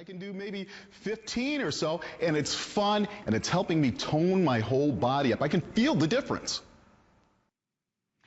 I can do maybe 15 or so, and it's fun, and it's helping me tone my whole body up. I can feel the difference.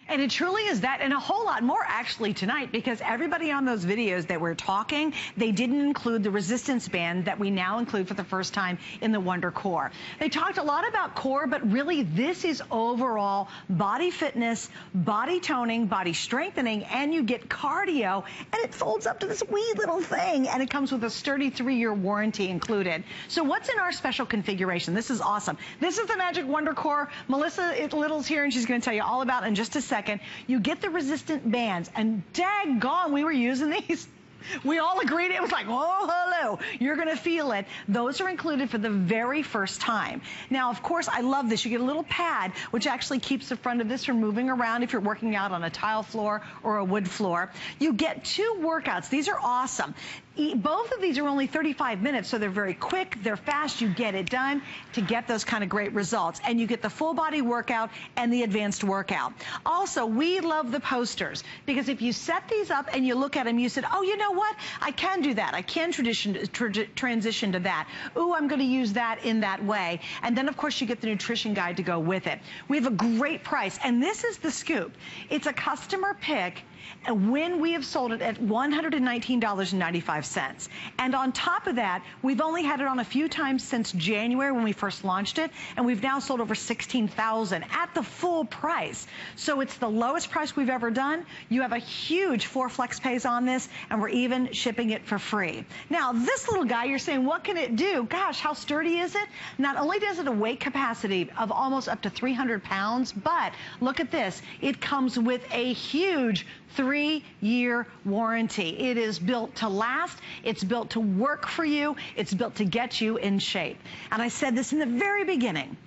And it truly is that, and a whole lot more actually tonight, because everybody on those videos that we're talking, they didn't include the resistance band that we now include for the first time in the Wondercore. They talked a lot about core, but really this is overall body fitness, body toning, body strengthening, and you get cardio, and it folds up to this wee little thing, and it comes with a sturdy 3-year warranty included. So what's in our special configuration? This is awesome. This is the Magic Wondercore. Melissa Little's here, and she's going to tell you all about it in just a second. You get the resistant bands, and daggone, we were using these. We all agreed. It was like, oh, hello. You're going to feel it. Those are included for the very first time. Now, of course, I love this. You get a little pad, which actually keeps the front of this from moving around if you're working out on a tile floor or a wood floor. You get 2 workouts. These are awesome. Both of these are only 35 minutes, so they're very quick, they're fast, you get it done to get those kind of great results. And you get the full body workout and the advanced workout. Also, we love the posters, because if you set these up and you look at them, you said, oh, you know what? I can do that. I can transition to that. Ooh, I'm going to use that in that way. And then, of course, you get the nutrition guide to go with it. We have a great price, and this is the scoop. It's a customer pick, and when we have sold it at $119.95. And on top of that, we've only had it on a few times since January when we first launched it, and we've now sold over 16,000 at the full price. So it's the lowest price we've ever done. You have a huge 4 flex pays on this, and we're even shipping it for free. Now, this little guy, you're saying, what can it do? Gosh, how sturdy is it? Not only does it a weight capacity of almost up to 300 pounds, but look at this. It comes with a huge 3-year warranty. It is built to last. It's built to work for you. It's built to get you in shape. And I said this in the very beginning.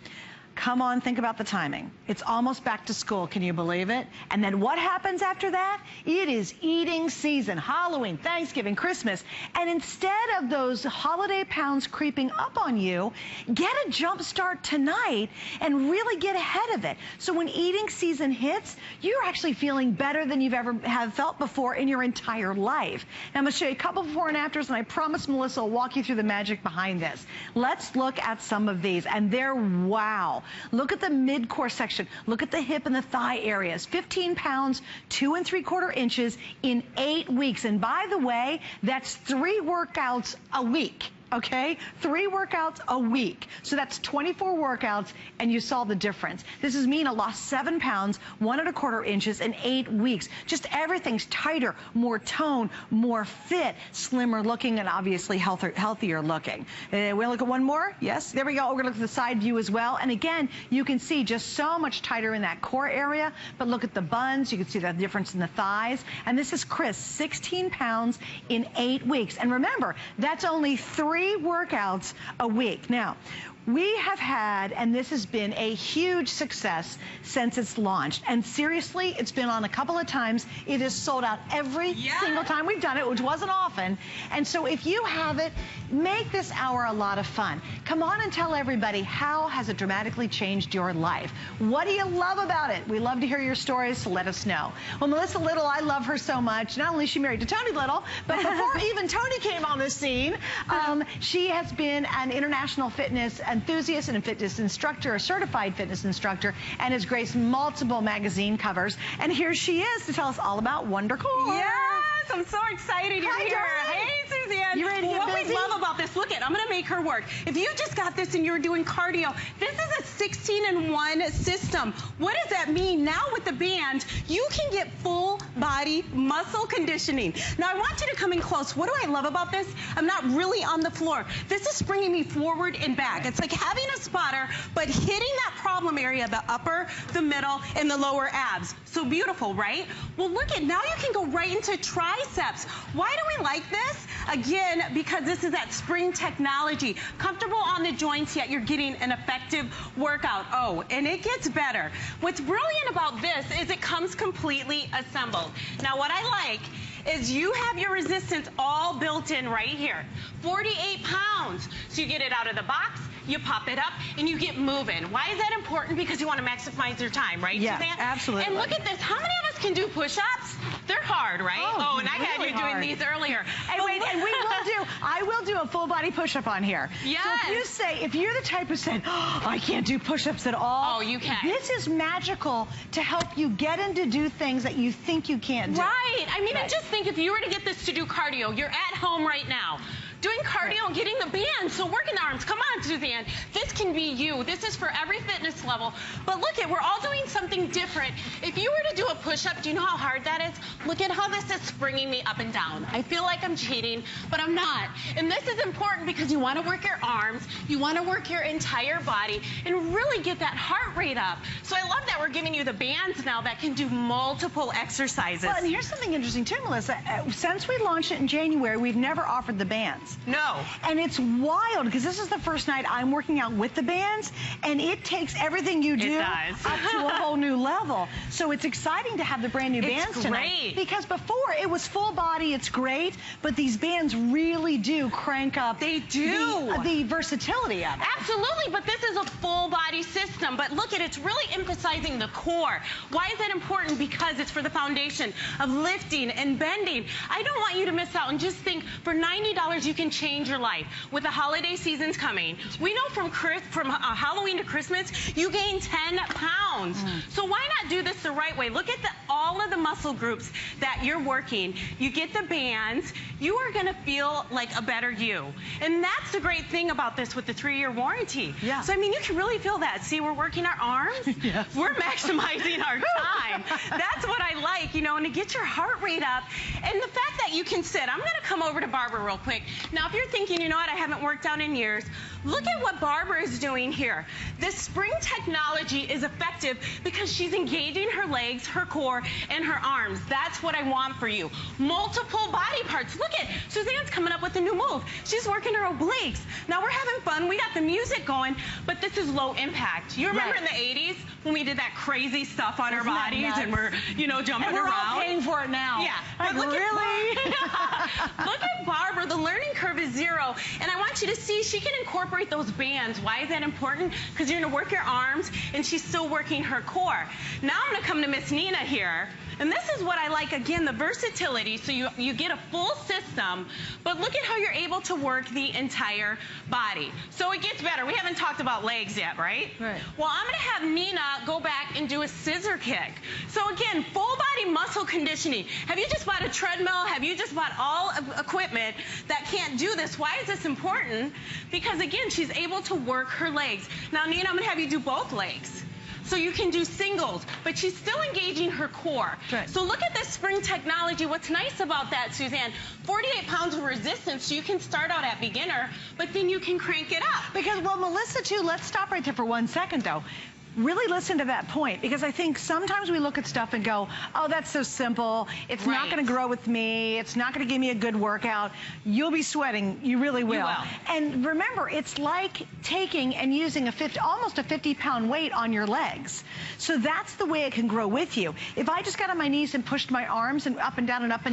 Come on, think about the timing. It's almost back to school, can you believe it? And then what happens after that? It is eating season, Halloween, Thanksgiving, Christmas. And instead of those holiday pounds creeping up on you, get a jump start tonight and really get ahead of it. So when eating season hits, you're actually feeling better than you've ever have felt before in your entire life. Now I'm gonna show you a couple before and afters, and I promise Melissa will walk you through the magic behind this. Let's look at some of these, and they're wow. Look at the mid-core section. Look at the hip and the thigh areas. 15 pounds, 2 3/4 inches in 8 weeks. And by the way, that's 3 workouts a week. Okay, 3 workouts a week. So that's 24 workouts, and you saw the difference. This is Mina lost 7 pounds, 1 1/4 inches in 8 weeks. Just everything's tighter, more tone, more fit, slimmer looking, and obviously healthier looking. We'll look at one more. Yes, there we go. We're gonna look at the side view as well. And again, you can see just so much tighter in that core area, but look at the buns. You can see the difference in the thighs. And this is Chris, 16 pounds in 8 weeks. And remember, that's only 3 workouts a week. Now, we have had, and this has been a huge success since it's launched. And seriously, it's been on a couple of times. It is sold out every single time we've done it, which wasn't often. And so if you have it, make this hour a lot of fun. Come on and tell everybody, how has it dramatically changed your life? What do you love about it? We love to hear your stories, so let us know. Well, Melissa Little, I love her so much. Not only is she married to Tony Little, but before even Tony came on the scene, she has been an international fitness enthusiast and a fitness instructor, a certified fitness instructor, and has graced multiple magazine covers. And here she is to tell us all about Wondercore. Yes, I'm so excited you're here. Hey, Suzanne. You ready to get what busy? we love about this, look it, I'm gonna make her work. If you just got this and you're doing cardio, this is a 16-in-1 system. What does that mean? Now with the band, you can get full body muscle conditioning. Now I want you to come in close. What do I love about this? I'm not really on the floor. This is bringing me forward and back. It's like having a spotter, but hitting that problem area, the upper, the middle, and the lower abs. So beautiful, right? Well, look at, now you can go right into triceps. Why do we like this? Again, because this is that spring technology. Comfortable on the joints, yet you're getting an effective workout. Oh, and it gets better. What's brilliant about this is it comes completely assembled. Now, what I like is you have your resistance all built in right here. 48 pounds. So you get it out of the box, you pop it up, and you get moving. Why is that important? Because you want to maximize your time, right, Yeah, Suzanne? absolutely. And look at this. How many of us can do push-ups? They're hard, right? Oh, and I had really you doing hard. these earlier. And wait, and I will do do a full body push-up on here. Yes. So if you're the type who said, oh, I can't do push-ups at all. Oh, you can. This is magical to help you get in to do things that you think you can't do. Right. I mean, and just think, if you were to get this to do cardio, you're at home right now, doing cardio and getting the band. So working the arms. Come on, Suzanne. This can be you. This is for every fitness level. But look we're all doing something different. If you were to do a push-up, do you know how hard that is? Look at how this is springing me up and down. I feel like I'm cheating, but I'm not. And this is important because you want to work your arms, you want to work your entire body, and really get that heart rate up. So I love that we're giving you the bands now that can do multiple exercises. Well, and here's something interesting too, Melissa. Since we launched it in January, we've never offered the bands. No. And it's wild because this is the first night I'm working out with the bands, and it takes everything you do up to a whole new level. So it's exciting to have the brand new bands tonight. Because before it was full body, it's great, but these bands really do crank up. They do. The versatility of it. Absolutely, but this is a full body system. But look it's really emphasizing the core. Why is that important? Because it's for the foundation of lifting and bending. I don't want you to miss out and just think, for $90 you can change your life. With the holiday seasons coming, we know from Halloween to Christmas, you gain 10 pounds. So why not do this the right way? Look at all of the muscle groups that you're working. You get the bands, you are going to feel like a better you. And that's the great thing about this with the 3-year warranty. Yeah. So I mean, you can really feel that. See, we're working our arms. Yes. We're maximizing our time. That's what I like, and to get your heart rate up. And the fact that you can sit. I'm going to come over to Barbara real quick. Now, if you're thinking, you know what, I haven't worked out in years, look at what Barbara is doing here. This spring technology is effective because she's engaging her legs, her core, and her arms. That's what I want for you. Multiple body parts. Look at Suzanne's coming up with a new move. She's working her obliques. Now we're having fun. We got the music going, but this is low impact. You remember in the 80s when we did that crazy stuff on our bodies and we're, jumping and we're around? all paying for it now. Yeah. But look Look at Barbara. The learning curve is 0. And I want you to see she can incorporate those bands. Why is that important? Because you're going to work your arms, and she's still working her core. Now I'm going to come to Miss Nina here. And this is what I like, again, the versatility. So you get a full system, but look at how you're able to work the entire body. So it gets better. We haven't talked about legs yet, right? Right. Well, I'm going to have Nina go back and do a scissor kick. So again, full body muscle conditioning. Have you just bought a treadmill? Have you just bought all equipment that can't do this? Why is this important? Because again, she's able to work her legs. Now, Nina, I'm going to have you do both legs. So you can do singles, but she's still engaging her core. Right. So look at this spring technology. What's nice about that, Suzanne, 48 pounds of resistance, so you can start out at beginner, but then you can crank it up. Because, well, Melissa, too, let's stop right there for 1 second, though. Really listen to that point, because I think sometimes we look at stuff and go, oh, that's so simple. It's not going to grow with me. It's not going to give me a good workout. You'll be sweating. You really will. You will. And remember, it's like taking and using almost a 50-pound weight on your legs. So that's the way it can grow with you. If I just got on my knees and pushed my arms and up and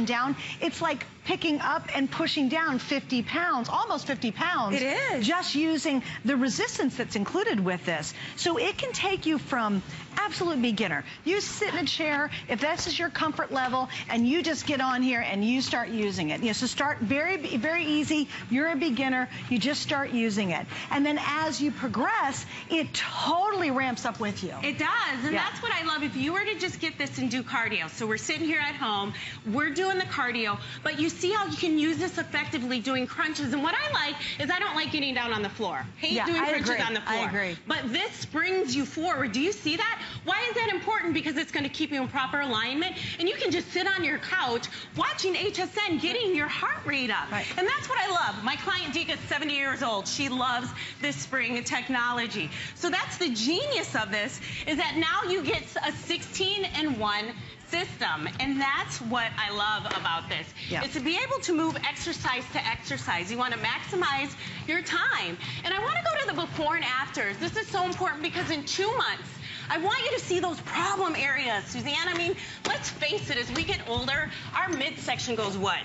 down, it's like picking up and pushing down 50 pounds, almost 50 pounds. It is. Just using the resistance that's included with this. So it can take you from absolute beginner. You sit in a chair, if this is your comfort level, and you just get on here and you start using it. So start very, very easy. You're a beginner. You just start using it. And then as you progress, it totally ramps up with you. It does. And that's what I love. If you were to just get this and do cardio. So we're sitting here at home. We're doing the cardio. But you see how you can use this effectively doing crunches. And what I like is I don't like getting down on the floor. Hate doing crunches on the floor. I agree. But this springs you forward. Do you see that? Why is that important? Because it's going to keep you in proper alignment, and you can just sit on your couch watching HSN, getting your heart rate up. Right. And that's what I love. My client Dika's 70 years old. She loves this spring technology. So that's the genius of this, is that now you get a 16-in-1 system, and that's what I love about this. Is to be able to move exercise to exercise. You want to maximize your time. And I want to go to the before and afters. This is so important because in 2 months, I want you to see those problem areas, Suzanne. I mean, let's face it, as we get older, our midsection goes what?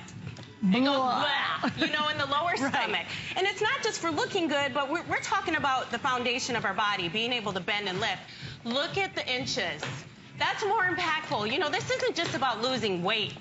It goes blah, in the lower stomach. And it's not just for looking good, but we're talking about the foundation of our body, being able to bend and lift. Look at the inches. That's more impactful. This isn't just about losing weight,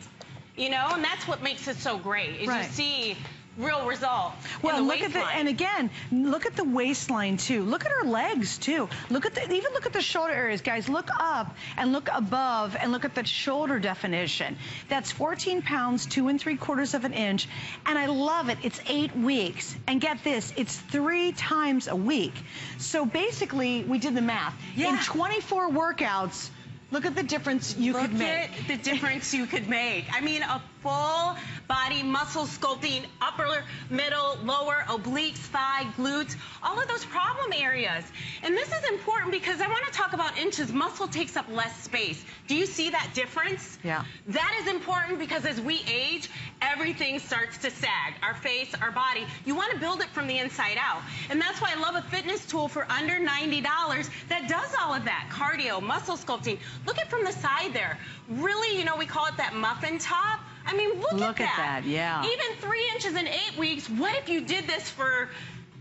and that's what makes it so great, is you see real result. Well, look at the, and again, look at the waistline too. Look at her legs too. Look at the, even look at the shoulder areas, guys. Look up and look above and look at the shoulder definition. That's 14 pounds, 2 3/4 of an inch. And I love it. It's 8 weeks. And get this, it's 3 times a week. So basically, we did the math. Yeah. In 24 workouts, look at the difference you could make. Look at the difference you could make. I mean, a full body muscle sculpting, upper, middle, lower, obliques, thigh, glutes, all of those problem areas. And this is important because I want to talk about inches. Muscle takes up less space. Do you see that difference? Yeah. That is important because as we age, everything starts to sag. Our face, our body. You want to build it from the inside out. And that's why I love a fitness tool for under $90 that does all of that. Cardio, muscle sculpting. Look at from the side there. Really, you know, we call it that muffin top. I mean, look at that. Yeah. Even 3 inches in 8 weeks. What if you did this for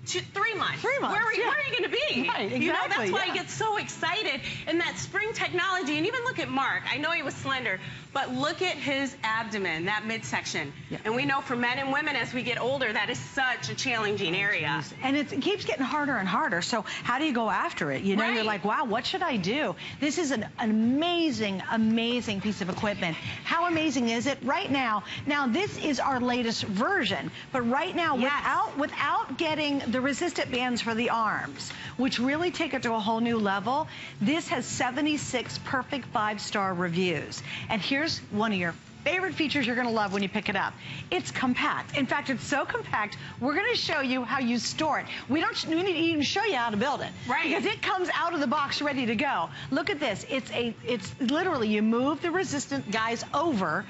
3 months? 3 months. Where are you going to be? Right, exactly. You know, that's why I get so excited in that spring technology. And even look at Mark. I know he was slender, but look at his abdomen, that midsection. Yeah. And we know for men and women as we get older, that is such a challenging area. And it keeps getting harder and harder. So how do you go after it? You know, you're like, wow, what should I do? This is an amazing, amazing piece of equipment. How amazing is it? Right now, this is our latest version, but right now, without getting the resistant bands for the arms, which really take it to a whole new level, this has 76 perfect 5-star reviews. And here's one of your favorite features you're going to love when you pick it up. It's compact. In fact, it's so compact, we're going to show you how you store it. We need to even show you how to build it. Right. Because it comes out of the box ready to go. Look at this. It's literally, you move the resistant guys over,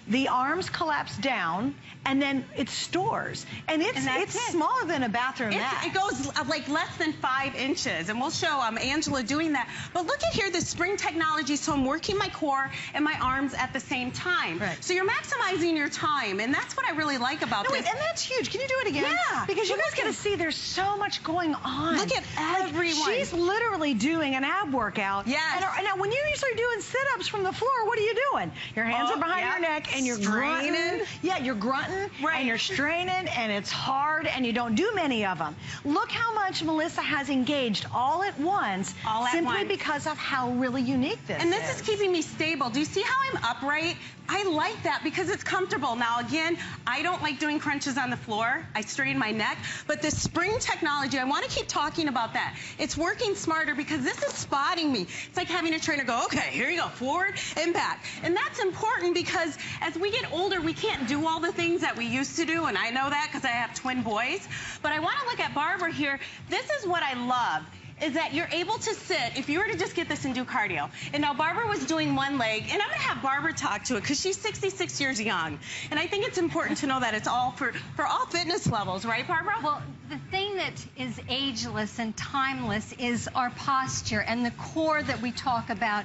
the arms collapse down, and then it stores. And it's smaller than a bathroom mat. It goes like less than 5 inches. And we'll show Angela doing that. But look at here, the spring technology. So I'm working my core and my arms at the same time. Right. So you're maximizing your time. And that's what I really like about this. And that's huge. Can you do it again? Yeah. Because you guys got to see there's so much going on. Look at everyone. She's literally doing an ab workout. Yes. And now when you're usually doing sit-ups from the floor, what are you doing? Your hands are behind your neck and you're grunting. Yeah, you're grunting and you're straining, and it's hard, and you don't do many of them. Look how much Melissa has engaged all at once, simply because of how really unique this is. And this is keeping me stable. Do you see how I'm upright? I like that because it's comfortable. Now, again, I don't like doing crunches on the floor. I strain my neck. But this spring technology, I want to keep talking about that. It's working smarter because this is spotting me. It's like having a trainer go, okay, here you go, forward and back. And that's important because as we get older, we can't do all the things that we used to do. And I know that because I have twin boys. But I want to look at Barbara here. This is what I love, is that you're able to sit, if you were to just get this and do cardio. And now Barbara was doing one leg, and I'm going to have Barbara talk to it because she's 66 years young. And I think it's important to know that it's all for all fitness levels, right, Barbara? Well, the thing that is ageless and timeless is our posture and the core that we talk about.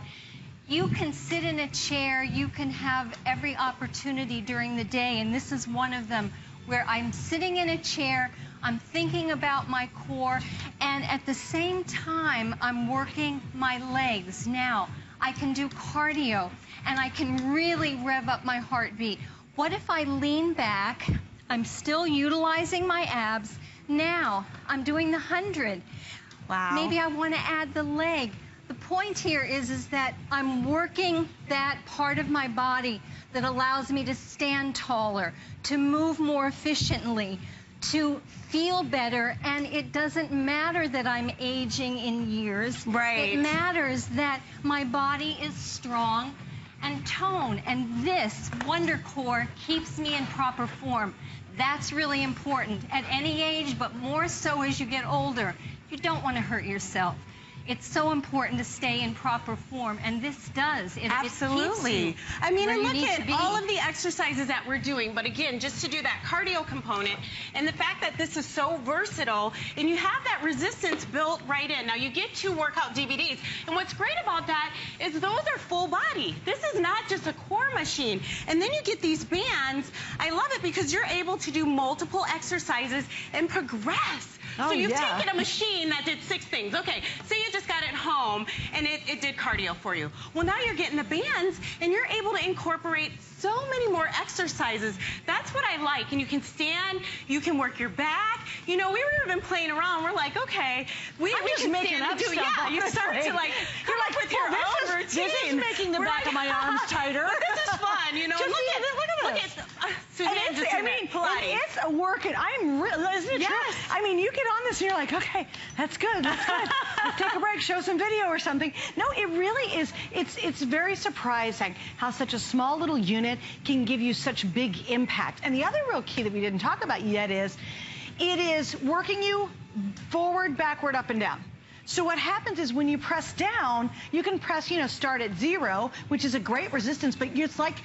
You can sit in a chair, you can have every opportunity during the day, and this is one of them, where I'm sitting in a chair, I'm thinking about my core, and at the same time, I'm working my legs. Now, I can do cardio, and I can really rev up my heartbeat. What if I lean back? I'm still utilizing my abs. Now, I'm doing the 100. Wow. Maybe I want to add the leg. The point here is that I'm working that part of my body that allows me to stand taller, to move more efficiently, to feel better, and it doesn't matter that I'm aging in years. Right. It matters that my body is strong and toned, and this Wondercore keeps me in proper form. That's really important at any age, but more so as you get older. You don't want to hurt yourself. It's so important to stay in proper form, and this does. Absolutely. I mean, and look at all of the exercises that we're doing, but again, just to do that cardio component, and the fact that this is so versatile, and you have that resistance built right in. Now, you get 2 workout DVDs, and what's great about that is those are full body. This is not just a core machine. And then you get these bands. I love it because you're able to do multiple exercises and progress. So you've taken a machine that did 6 things. Okay, say you just got it home and it did cardio for you. Well, now you're getting the bands and you're able to incorporate so so many more exercises. That's what I like. And you can stand, you can work your back. You know, we were even playing around. We're like, okay, we just making up stuff. Yeah, you start to like, you're like with your own routine. This is making the back of my arms tighter. But this is fun, you know. Look at this. Suzanne just did Pilates. It's a workout. I'm really, isn't it true? I mean, you get on this and you're like, okay, that's good, that's good. Let's take a break, show some video or something. No, it really is. It's very surprising how such a small little unit can give you such big impact. And the other real key that we didn't talk about yet is it is working you forward, backward, up, and down. So what happens is when you press down, you can press, you know, start at 0, which is a great resistance, but it's like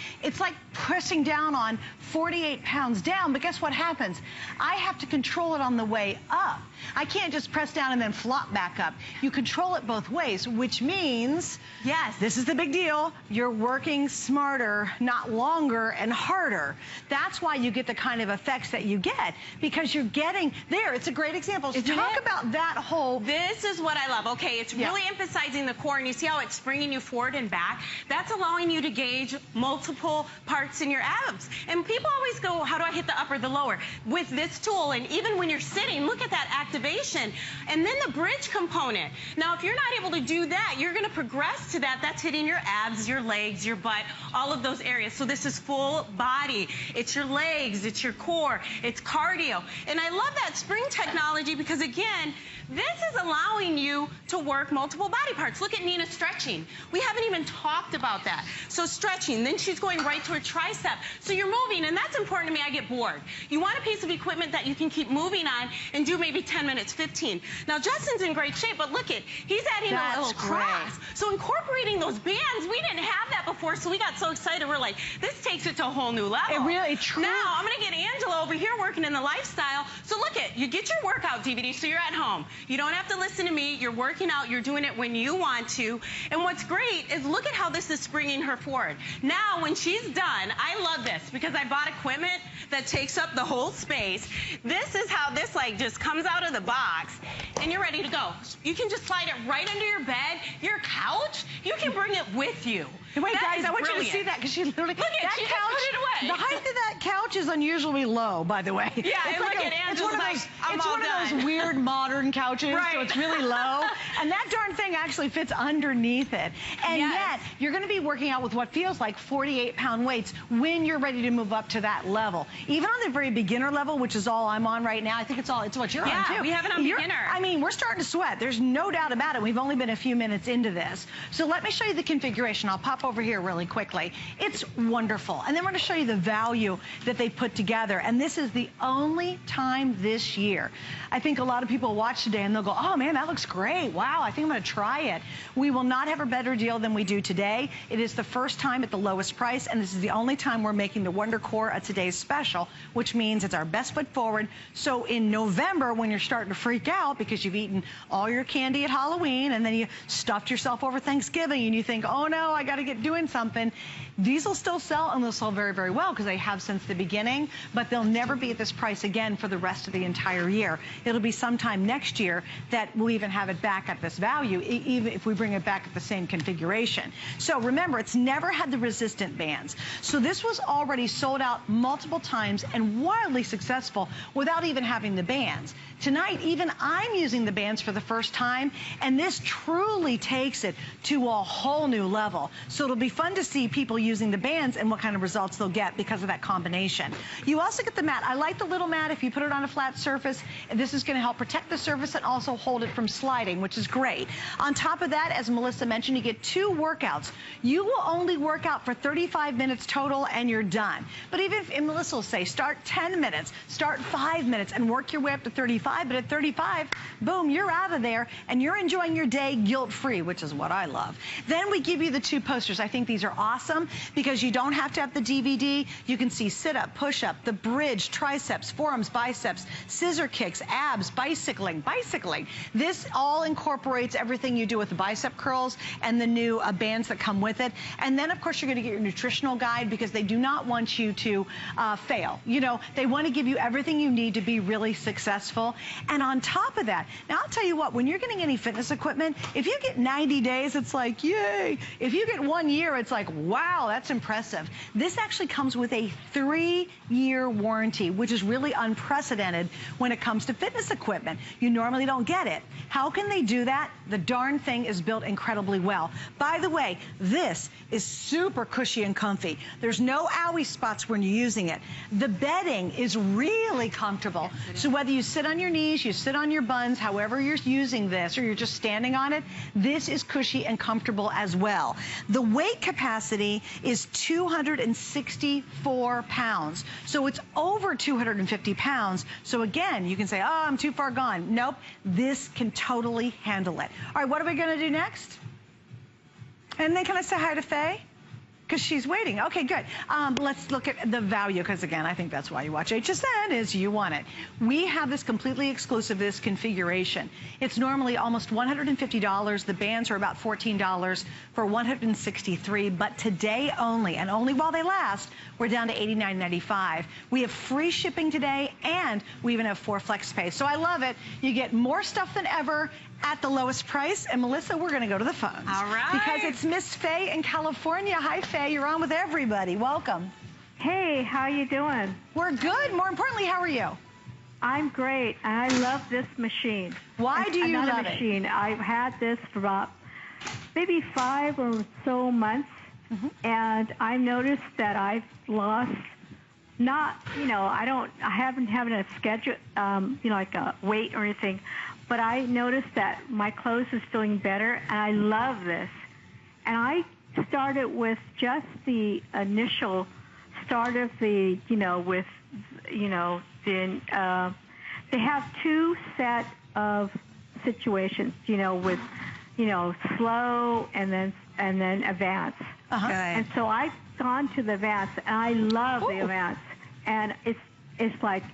pressing down on 48 pounds down. But guess what happens? I have to control it on the way up. I can't just press down and then flop back up. You control it both ways, which means, yes, this is the big deal. You're working smarter, not longer and harder. That's why you get the kind of effects that you get, because you're getting there. It's a great example. So talk about that whole. This is what I love. Okay, it's really emphasizing the core, and you see how it's bringing you forward and back. That's allowing you to gauge multiple parts in your abs. And people always go, how do I hit the upper, the lower? With this tool, and even when you're sitting, look at that activation. And then the bridge component. Now, if you're not able to do that, you're going to progress to that. That's hitting your abs, your legs, your butt, all of those areas. So this is full body. It's your legs, it's your core, it's cardio. And I love that spring technology because, again, this is allowing you to work multiple body parts. Look at Nina stretching. We haven't even talked about that. So stretching, then she's going right to her tricep. So you're moving, and that's important to me. I get bored. You want a piece of equipment that you can keep moving on and do maybe 10 minutes, 15. Now, Justin's in great shape, but look at, he's adding a little cross. So incorporating those bands, we didn't have that before, so we got so excited. We're like, this takes it to a whole new level. It really, true. Now, I'm going to get Angela over here working in the lifestyle. So look at, you get your workout DVD, so you're at home. You don't have to listen to me. You're working out. You're doing it when you want to. And what's great is look at how this is springing her forward. Now, when she's done, I love this because I bought equipment that takes up the whole space. This is how this like just comes out of the box, and you're ready to go. You can just slide it right under your bed, your couch. You can bring it with you. Wait, guys, I want you to see that because she literally, look at, she couch, put it away. The height of that couch is unusually low, by the way. Yeah, it's and like look at Angela's like, I'm all done. It's one of those weird modern couches, right. So it's really low. And that darn thing actually fits underneath it. And yet, you're going to be working out with what feels like 48-pound weights when you're ready to move up to that level. Even on the very beginner level, which is all I'm on right now, I think it's what you're on, too. Yeah, we have it on beginner. I mean, we're starting to sweat. There's no doubt about it. We've only been a few minutes into this. So let me show you the configuration. I'll pop over here really quickly. It's wonderful. And then we're going to show you the value that they put together. And this is the only time this year. I think a lot of people watch today and they'll go, oh man, that looks great. Wow, I think I'm going to try it. We will not have a better deal than we do today. It is the first time at the lowest price, and this is the only time we're making the Wondercore a today's special, which means it's our best foot forward. So in November, when you're starting to freak out because you've eaten all your candy at Halloween and then you stuffed yourself over Thanksgiving and you think, oh no, I got to get doing something, these will still sell, and they'll sell very, very well because they have since the beginning, but they'll never be at this price again for the rest of the entire year. It'll be sometime next year that we'll even have it back at this value, even if we bring it back at the same configuration. So remember, it's never had the resistant bands. So this was already sold out multiple times and wildly successful without even having the bands. Tonight, even I'm using the bands for the first time, and this truly takes it to a whole new level. So it'll be fun to see people using the bands and what kind of results they'll get because of that combination. You also get the mat. I like the little mat if you put it on a flat surface. This is going to help protect the surface and also hold it from sliding, which is great. On top of that, as Melissa mentioned, you get 2 workouts. You will only work out for 35 minutes total and you're done. But even if, and Melissa will say, start 10 minutes, start 5 minutes, and work your way up to 35. But at 35, boom, you're out of there and you're enjoying your day guilt-free, which is what I love. Then we give you the 2 posters. I think these are awesome because you don't have to have the DVD. You can see sit-up, push-up, the bridge, triceps, forearms, biceps, scissor kicks, abs, bicycling. This all incorporates incorporates everything you do with the bicep curls and the new bands that come with it. And then, of course, you're going to get your nutritional guide, because they do not want you to fail. You know, they want to give you everything you need to be really successful. And on top of that, now I'll tell you what, when you're getting any fitness equipment, if you get 90 days, it's like, yay. If you get 1 year, it's like, wow, that's impressive. This actually comes with a 3-year warranty, which is really unprecedented when it comes to fitness equipment. You normally don't get it. How can they do that? The darn thing is built incredibly well. By the way, this is super cushy and comfy. There's no owie spots when you're using it. The bedding is really comfortable. So whether you sit on your knees, you sit on your buns, however you're using this, or you're just standing on it, this is cushy and comfortable as well. The weight capacity is 264 pounds. So it's over 250 pounds. So again, you can say, oh, I'm too far gone. Nope, this can totally handle it. All right, what are we gonna do next? And then can I say hi to Faye? Because she's waiting. Okay, good. Let's look at the value, because again, I think that's why you watch HSN, is you want it. We have this completely exclusive, this configuration. It's normally almost $150. The bands are about $14 for $163, but today only, and only while they last, we're down to $89.95. We have free shipping today, and we even have 4 flex pay. So I love it. You get more stuff than ever at the lowest price. And Melissa, we're going to go to the phones. All right. Because it's Miss Faye in California. Hi, Faye. You're on with everybody. Welcome. Hey, how you doing? We're good. More importantly, how are you? I'm great. I love this machine. Why do you love Another machine. I've had this for about maybe 5 or so months, and I noticed that I've lost, not, you know, I haven't a schedule, you know, like a weight or anything, but I noticed that my clothes is feeling better, and I love this. And I started with just the initial start of the, you know, with, you know, the, they have 2 set of situations, you know, with, you know, slow and then advance. And so I've gone to the advance, and I love the advance. And it's like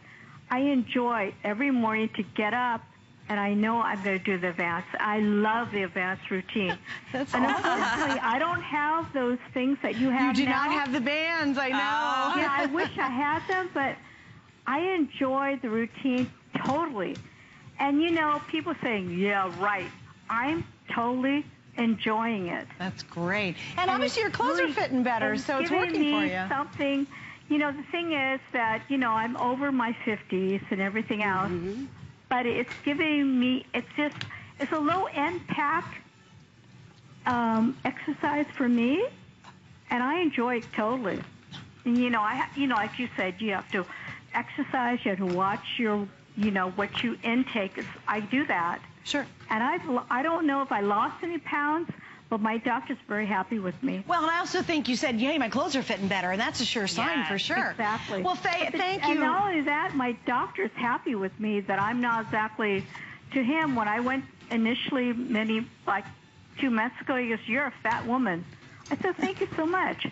I enjoy every morning to get up, and I know I'm going to do the advance. I love the advance routine. That's and awesome. unfortunately, I don't have those things that you have You do now. not have the bands, I know. Yeah, I wish I had them, but I enjoy the routine totally. And, you know, people saying, yeah, right. I'm totally enjoying it. That's great. And obviously your clothes are fitting better, so it's working for you. Something, you know, the thing is that, you know, I'm over my 50s and everything else, but it's giving me, it's a low impact exercise for me, and I enjoy it totally. And, you know, like you said, you have to exercise, you have to watch your, you know, what you intake. I do that. Sure. And I don't know if I lost any pounds, but my doctor's very happy with me. Well, and I also think you said, hey, my clothes are fitting better, and that's a sure sign for sure. Exactly. Well, Faye, thank you. And not only that, my doctor's happy with me that I'm not exactly, to him, when I went initially like 2 months ago, he goes, you're a fat woman. I said, thank you so much.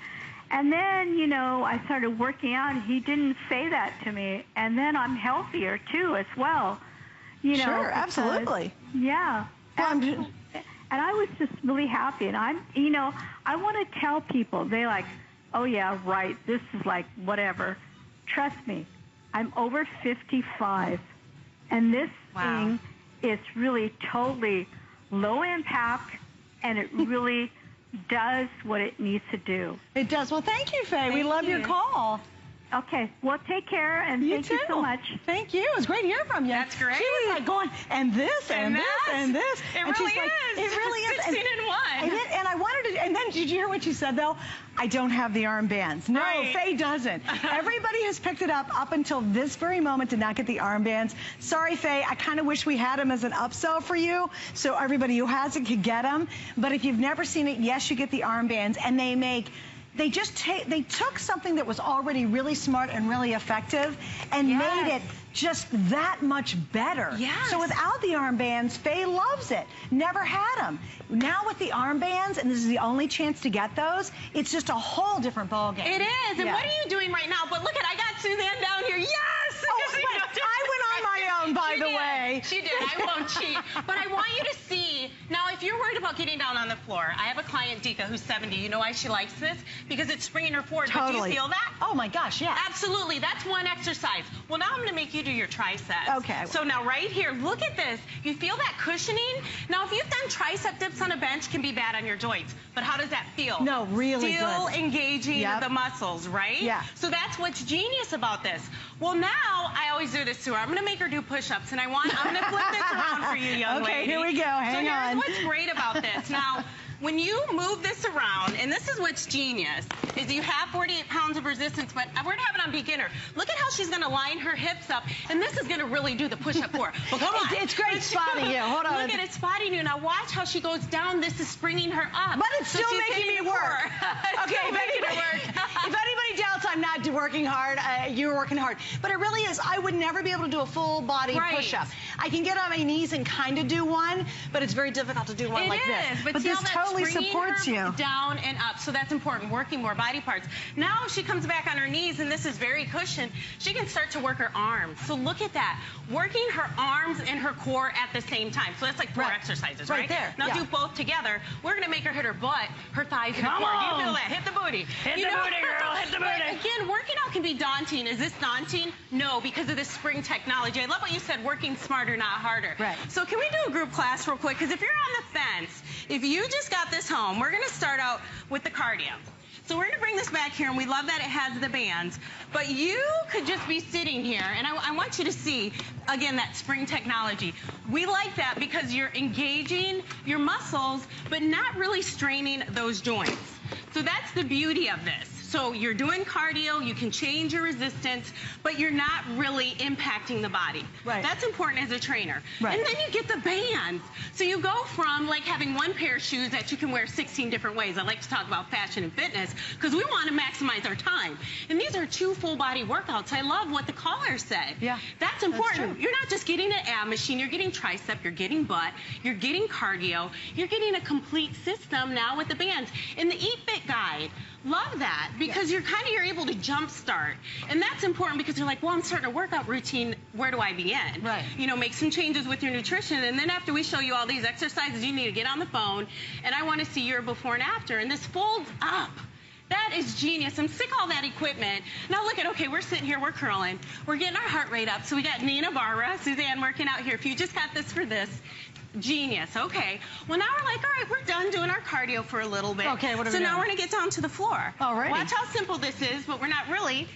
And then, you know, I started working out, and he didn't say that to me. And then I'm healthier, too, as well. You know, sure, absolutely. Yeah. Well, and I was just really happy. And I'm, you know, I want to tell people, they like, oh, yeah, right, this is like whatever. Trust me, I'm over 55. And this thing is really totally low impact, and it really does what it needs to do. It does. Well, thank you, Faye. We love your call. Okay. Well, take care, and thank you so much. Thank you. It was great to hear from you. That's great. She was like going, and this, and this, and this. It and really she's like, is. It really is. 16 in 1. And I wanted to, and then did you hear what she said, though? I don't have the armbands. No, Faye doesn't. Everybody has picked it up until this very moment, did not get the armbands. Sorry, Faye, I kind of wish we had them as an upsell for you, so everybody who has it could get them. But if you've never seen it, yes, you get the armbands, and they took something that was already really smart and really effective and made it just that much better. Yes. So without the armbands, Faye loves it. Never had them. Now with the armbands, and this is the only chance to get those, it's just a whole different ballgame. It is. And what are you doing right now? But look at, I got Suzanne down here. Yes! Oh, wait, I went on my own, by the way. okay. She did. I won't cheat. But I want you to see, now if you're worried about getting down on the floor, I have a client, Dika, who's 70. You know why she likes this? Because it's springing her forward. Totally. But do you feel that? Oh my gosh, yeah. Absolutely. That's one exercise. Well, now I'm going to make you do your triceps. Okay. So now right here, look at this. You feel that cushioning? Now, if you've done tricep dips on a bench, can be bad on your joints. But how does that feel? No, really Still good. engaging the muscles, right? Yeah. So that's what's genius about this. Well, now I always do this to her. I'm going to make her do push-ups, and I'm going to flip this around for you, young lady. Okay, here we go. Hang on. So here's what's great about this. Now, when you move this around, and this is what's genius, is you have 48 pounds of resistance, but we're going to have it on beginner. Look at how she's going to line her hips up, and this is going to really do the push-up for her. Well, come on. It's great spotting you. Hold on. Look at it spotting you. Now watch how she goes down. This is springing her up. But it's still she's making me hitting work. Okay, if anybody doubts I'm not working hard, you're working hard. But it really is. I would never be able to do a full body push-up. I can get on my knees and kind of do one, but it's very difficult to do one like this. But this totally supports you. Down and up, so that's important, working more body parts. Now she comes back on her knees, and this is very cushioned. She can start to work her arms. So look at that, working her arms and her core at the same time. So that's like 4 exercises, right? There. Now do both together. We're going to make her hit her butt, her thighs, and her core. Do you feel that? Hit the booty. Hit the booty, girl. Hit the booty. But again, working out can be daunting. Is this daunting? No, because of this spring technology. I love what you said, working smarter, not harder. Right. So can we do a group class real quick? Because if you're on the fence, if you just got this home, we're going to start out with the cardio. So we're going to bring this back here, and we love that it has the bands. But you could just be sitting here, and I want you to see, again, that spring technology. We like that because you're engaging your muscles, but not really straining those joints. So that's the beauty of this. So you're doing cardio, you can change your resistance, but you're not really impacting the body. Right. That's important as a trainer. Right. And then you get the bands. So you go from like having one pair of shoes that you can wear 16 different ways. I like to talk about fashion and fitness because we want to maximize our time. And these are 2 full body workouts. I love what the caller said. Yeah. That's important. That's You're not just getting an ab machine, you're getting tricep, you're getting butt, you're getting cardio, you're getting a complete system now with the bands. In the Eat Fit guide, love that because you're able to jump start. And that's important because you're like, well, I'm starting a workout routine. Where do I begin? Right. You know, make some changes with your nutrition. And then after we show you all these exercises, you need to get on the phone. And I want to see your before and after. And this folds up. That is genius. I'm sick of all that equipment. Now look at, okay, we're sitting here, we're curling. We're getting our heart rate up. So we got Nina, Barbara, Suzanne working out here. If you just got this for this, genius. Okay. Well, now we're like, all right, we're done doing our cardio for a little bit. Okay, what are we So now doing? we're going to get down to the floor. All right. Watch how simple this is, but we're not really.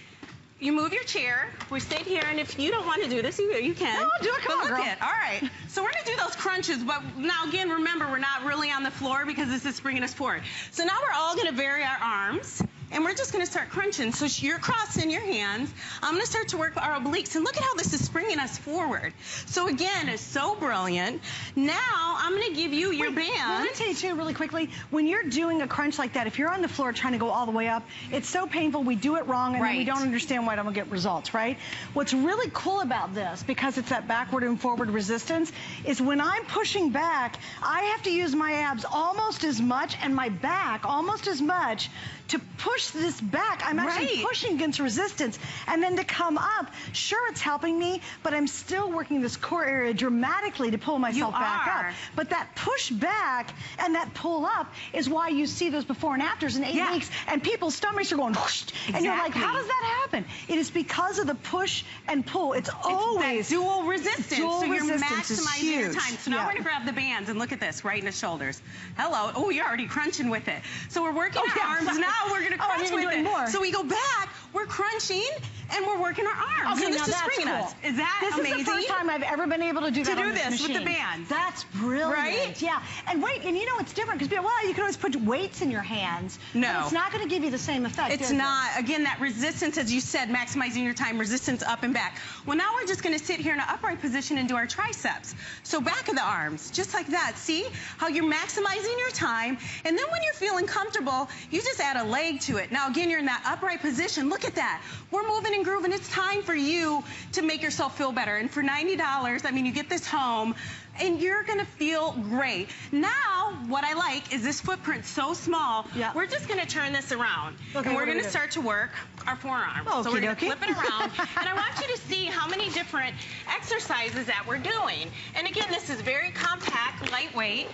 You move your chair. We stayed here, and if you don't want to do this, you can. No, do it. Come on, look girl. All right. So we're going to do those crunches, but now, again, remember, we're not really on the floor because this is bringing us forward. So now we're all going to vary our arms. And we're just going to start crunching. So you're crossing your hands. I'm going to start to work our obliques. And look at how this is springing us forward. So again, it's so brilliant. Now I'm going to give you your band. Let me tell you too really quickly, when you're doing a crunch like that, if you're on the floor trying to go all the way up, it's so painful. We do it wrong, and then we don't understand why I don't get results, right? What's really cool about this, because it's that backward and forward resistance, is when I'm pushing back, I have to use my abs almost as much and my back almost as much to push this back. I'm actually pushing against resistance. And then to come up, sure, it's helping me, but I'm still working this core area dramatically to pull myself back up. But that push back and that pull up is why you see those before and afters in 8 weeks, and people's stomachs are going whoosh, and you're like, how does that happen? It is because of the push and pull. It's always that dual resistance. Dual so you're resistance is maximizing your time. So now we're going to grab the bands and look at this, right in the shoulders. Hello. Oh, you're already crunching with it. So we're working our arms now. We're going to crunch with it. More. So we go back, we're crunching, and we're working our arms. Okay, and this now is that's springing cool. us. Is that amazing? This is the first time I've ever been able to do that on this machine. with the bands. That's brilliant. Right? Yeah. And wait, and you know it's different because, well, you can always put weights in your hands. No. But it's not going to give you the same effect. It's not. Again, that resistance, as you said, maximizing your time, resistance up and back. Well, now we're just going to sit here in an upright position and do our triceps. So back of the arms, just like that. See how you're maximizing your time. And then when you're feeling comfortable, you just add a leg to it. Now, again, you're in that upright position. Look look at that. We're moving and grooving. It's time for you to make yourself feel better. And for $90, I mean, you get this home, and you're gonna feel great. Now, what I like is this footprint so small, we're just gonna turn this around. Okay, and we're gonna start to work our forearm. So we're gonna flip it around, and I want you to see how many different exercises that we're doing. And again, this is very compact, lightweight,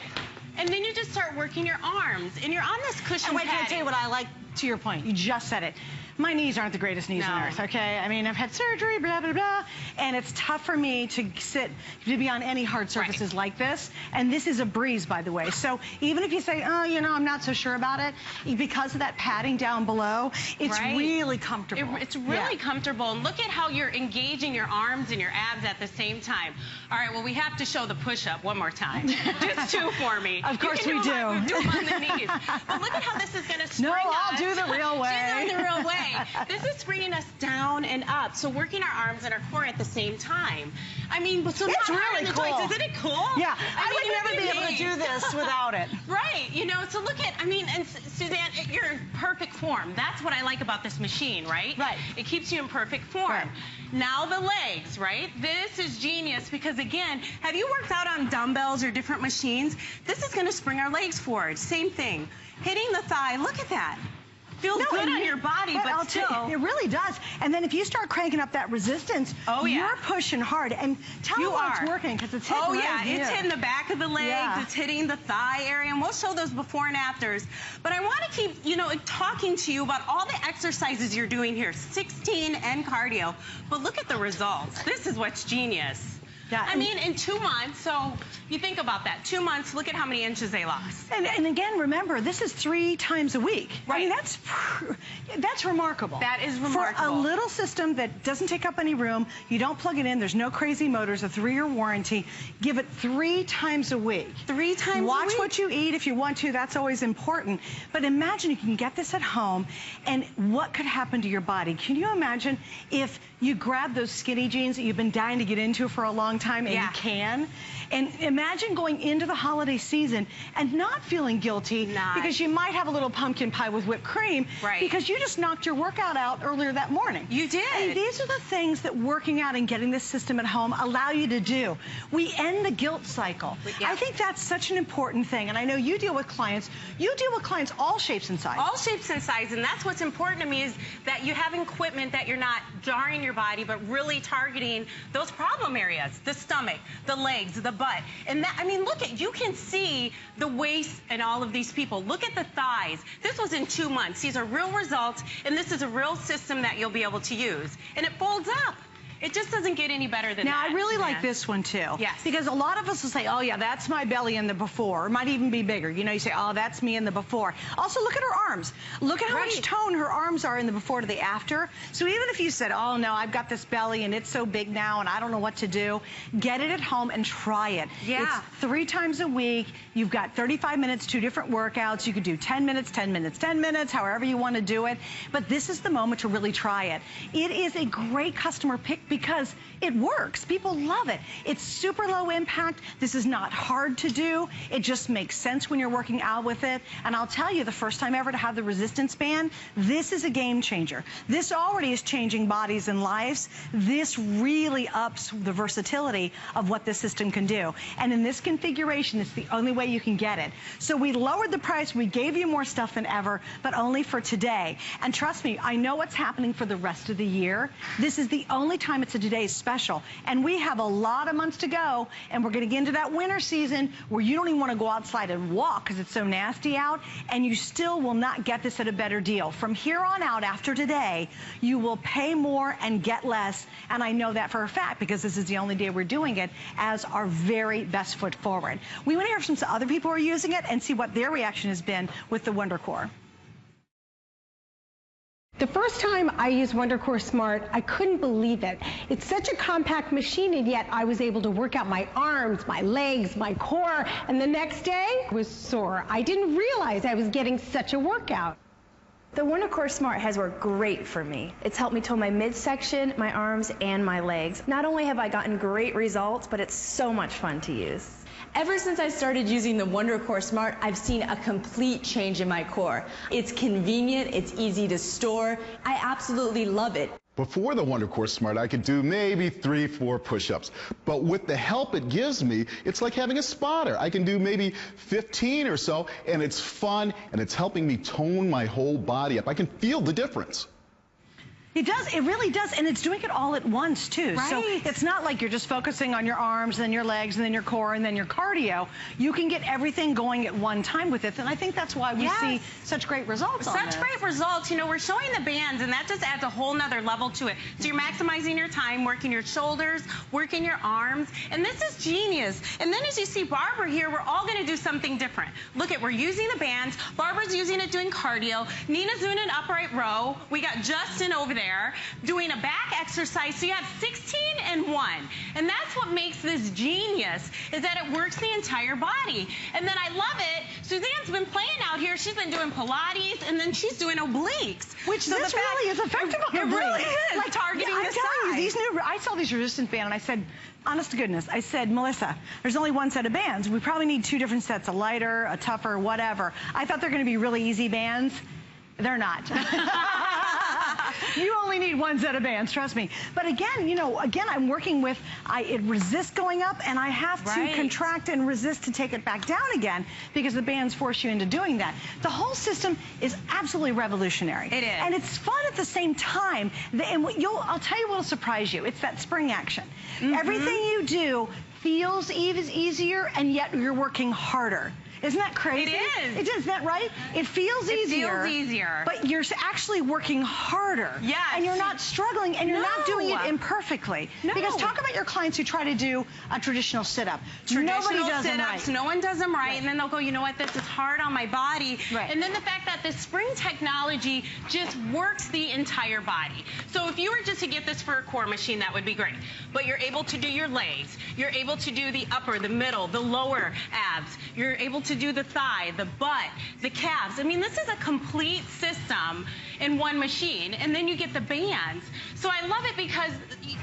and then you just start working your arms, and you're on this cushion And wait, can I tell you what I like, to your point, you just said it. My knees aren't the greatest knees on earth, okay? I mean, I've had surgery, blah, blah, blah, and it's tough for me to be on any hard surfaces like this, and this is a breeze, by the way. So even if you say, oh, you know, I'm not so sure about it, because of that padding down below, it's really comfortable. It's really comfortable, and look at how you're engaging your arms and your abs at the same time. All right, well, we have to show the push-up one more time. Just two for me. Of course we do. Do them on the knees. But look at how this is going to spring us. No, I'll do the real way. She's on the real way. This is bringing us down and up, so working our arms and our core at the same time. I mean, so it's really cool. Isn't it cool? Yeah, I would never be able to do this without it. Right, you know, so look at, I mean, and Suzanne, you're in perfect form. That's what I like about this machine, right? Right. It keeps you in perfect form. Right. Now the legs, right? This is genius because, again, have you worked out on dumbbells or different machines? This is going to spring our legs forward. Same thing. Hitting the thigh, look at that. Feels good on your body, but still. It really does. And then if you start cranking up that resistance, you're pushing hard. And tell me why it's working, because it's hitting it's hitting the back of the legs, it's hitting the thigh area, and we'll show those before and afters. But I want to keep, you know, talking to you about all the exercises you're doing here, 16 and cardio. But look at the results. This is what's genius. Yeah, I mean, in 2 months, so you think about that. 2 months, look at how many inches they lost. And again, remember, this is 3 times a week. Right. I mean, that's remarkable. That is remarkable. For a little system that doesn't take up any room, you don't plug it in, there's no crazy motors, a 3-year warranty, give it 3 times a week. 3 times a week? Watch what you eat if you want to, that's always important. But imagine you can get this at home, and what could happen to your body? Can you imagine if you grab those skinny jeans that you've been dying to get into for a long time, and you can? And imagine going into the holiday season and not feeling guilty because you might have a little pumpkin pie with whipped cream because you just knocked your workout out earlier that morning. You did. And these are the things that working out and getting this system at home allow you to do. We end the guilt cycle. I think that's such an important thing. And I know you deal with clients. You deal with clients all shapes and sizes. All shapes and sizes. And that's what's important to me is that you have equipment that you're not jarring your body, but really targeting those problem areas, the stomach, the legs, the butt. And that, I mean, look at, you can see the waist in all of these people. Look at the thighs. This was in 2 months. These are real results, and this is a real system that you'll be able to use. And it folds up. It just doesn't get any better than that. Now, I really like this one, too. Yes. Because a lot of us will say, oh, yeah, that's my belly in the before. It might even be bigger. You know, you say, oh, that's me in the before. Also, look at her arms. Look at how much tone her arms are in the before to the after. So even if you said, oh, no, I've got this belly, and it's so big now, and I don't know what to do, get it at home and try it. Yeah. It's 3 times a week. You've got 35 minutes, 2 different workouts. You could do 10 minutes, 10 minutes, 10 minutes, however you want to do it. But this is the moment to really try it. It is a great customer pick because it works. People love it. It's super low impact. This is not hard to do. It just makes sense when you're working out with it. And I'll tell you, the first time ever to have the resistance band, this is a game changer. This already is changing bodies and lives. This really ups the versatility of what this system can do. And in this configuration, it's the only way you can get it. So we lowered the price. We gave you more stuff than ever, but only for today. And trust me, I know what's happening for the rest of the year. This is the only time it's a today's special. And we have a lot of months to go, and we're going to get into that winter season where you don't even want to go outside and walk because it's so nasty out, and you still will not get this at a better deal. From here on out, after today, you will pay more and get less, and I know that for a fact because this is the only day we're doing it as our very best foot forward. We want to hear from some other people who are using it and see what their reaction has been with the Wondercore. The first time I used Wondercore Smart, I couldn't believe it. It's such a compact machine, and yet I was able to work out my arms, my legs, my core, and the next day I was sore. I didn't realize I was getting such a workout. The Wondercore Smart has worked great for me. It's helped me tone my midsection, my arms, and my legs. Not only have I gotten great results, but it's so much fun to use. Ever since I started using the Wondercore Smart, I've seen a complete change in my core. It's convenient, it's easy to store. I absolutely love it. Before the Wondercore Smart, I could do maybe 3-4 push-ups. But with the help it gives me, it's like having a spotter. I can do maybe 15 or so, and it's fun, and it's helping me tone my whole body up. I can feel the difference. It does. It really does. And it's doing it all at once, too. Right. So it's not like you're just focusing on your arms, and then your legs, and then your core, and then your cardio. You can get everything going at one time with it. And I think that's why we see such great results on this. Such great results. You know, we're showing the bands, and that just adds a whole nother level to it. So you're maximizing your time, working your shoulders, working your arms. And this is genius. And then as you see Barbara here, we're all going to do something different. Look at, we're using the bands. Barbara's using it doing cardio. Nina's doing an upright row. We got Justin over there doing a back exercise. So you have 16 and 1. And that's what makes this genius, is that it works the entire body. And then I love it. Suzanne's been playing out here. She's been doing Pilates, and then she's doing obliques. Which so this really is effective on It really is. Like targeting the side. I saw these resistance bands, and I said, honest to goodness, I said, Melissa, there's only one set of bands. We probably need 2 different sets, a lighter, a tougher, whatever. I thought they're going to be really easy bands. They're not. You only need 1 set of bands, trust me. But again, you know, I'm working with, it resists going up, and I have to contract and resist to take it back down again, because the bands force you into doing that. The whole system is absolutely revolutionary. It is. And it's fun at the same time. And I'll tell you what will surprise you. It's that spring action. Everything you do feels easier, and yet you're working harder. Isn't that crazy? It is. It is, isn't that right? It feels easier. It feels easier. But you're actually working harder. Yes. And you're not struggling, and you're not doing it imperfectly. No. Because talk about your clients who try to do a traditional sit-up. Nobody does them right. No one does them right. And then they'll go, you know what, this is hard on my body. Right. And then the fact that the spring technology just works the entire body. So if you were just to get this for a core machine, that would be great. But you're able to do your legs. You're able to do the upper, the middle, the lower abs. You're able to do the thigh, the butt, the calves. I mean, this is a complete system in one machine. And then you get the bands. So I love it because,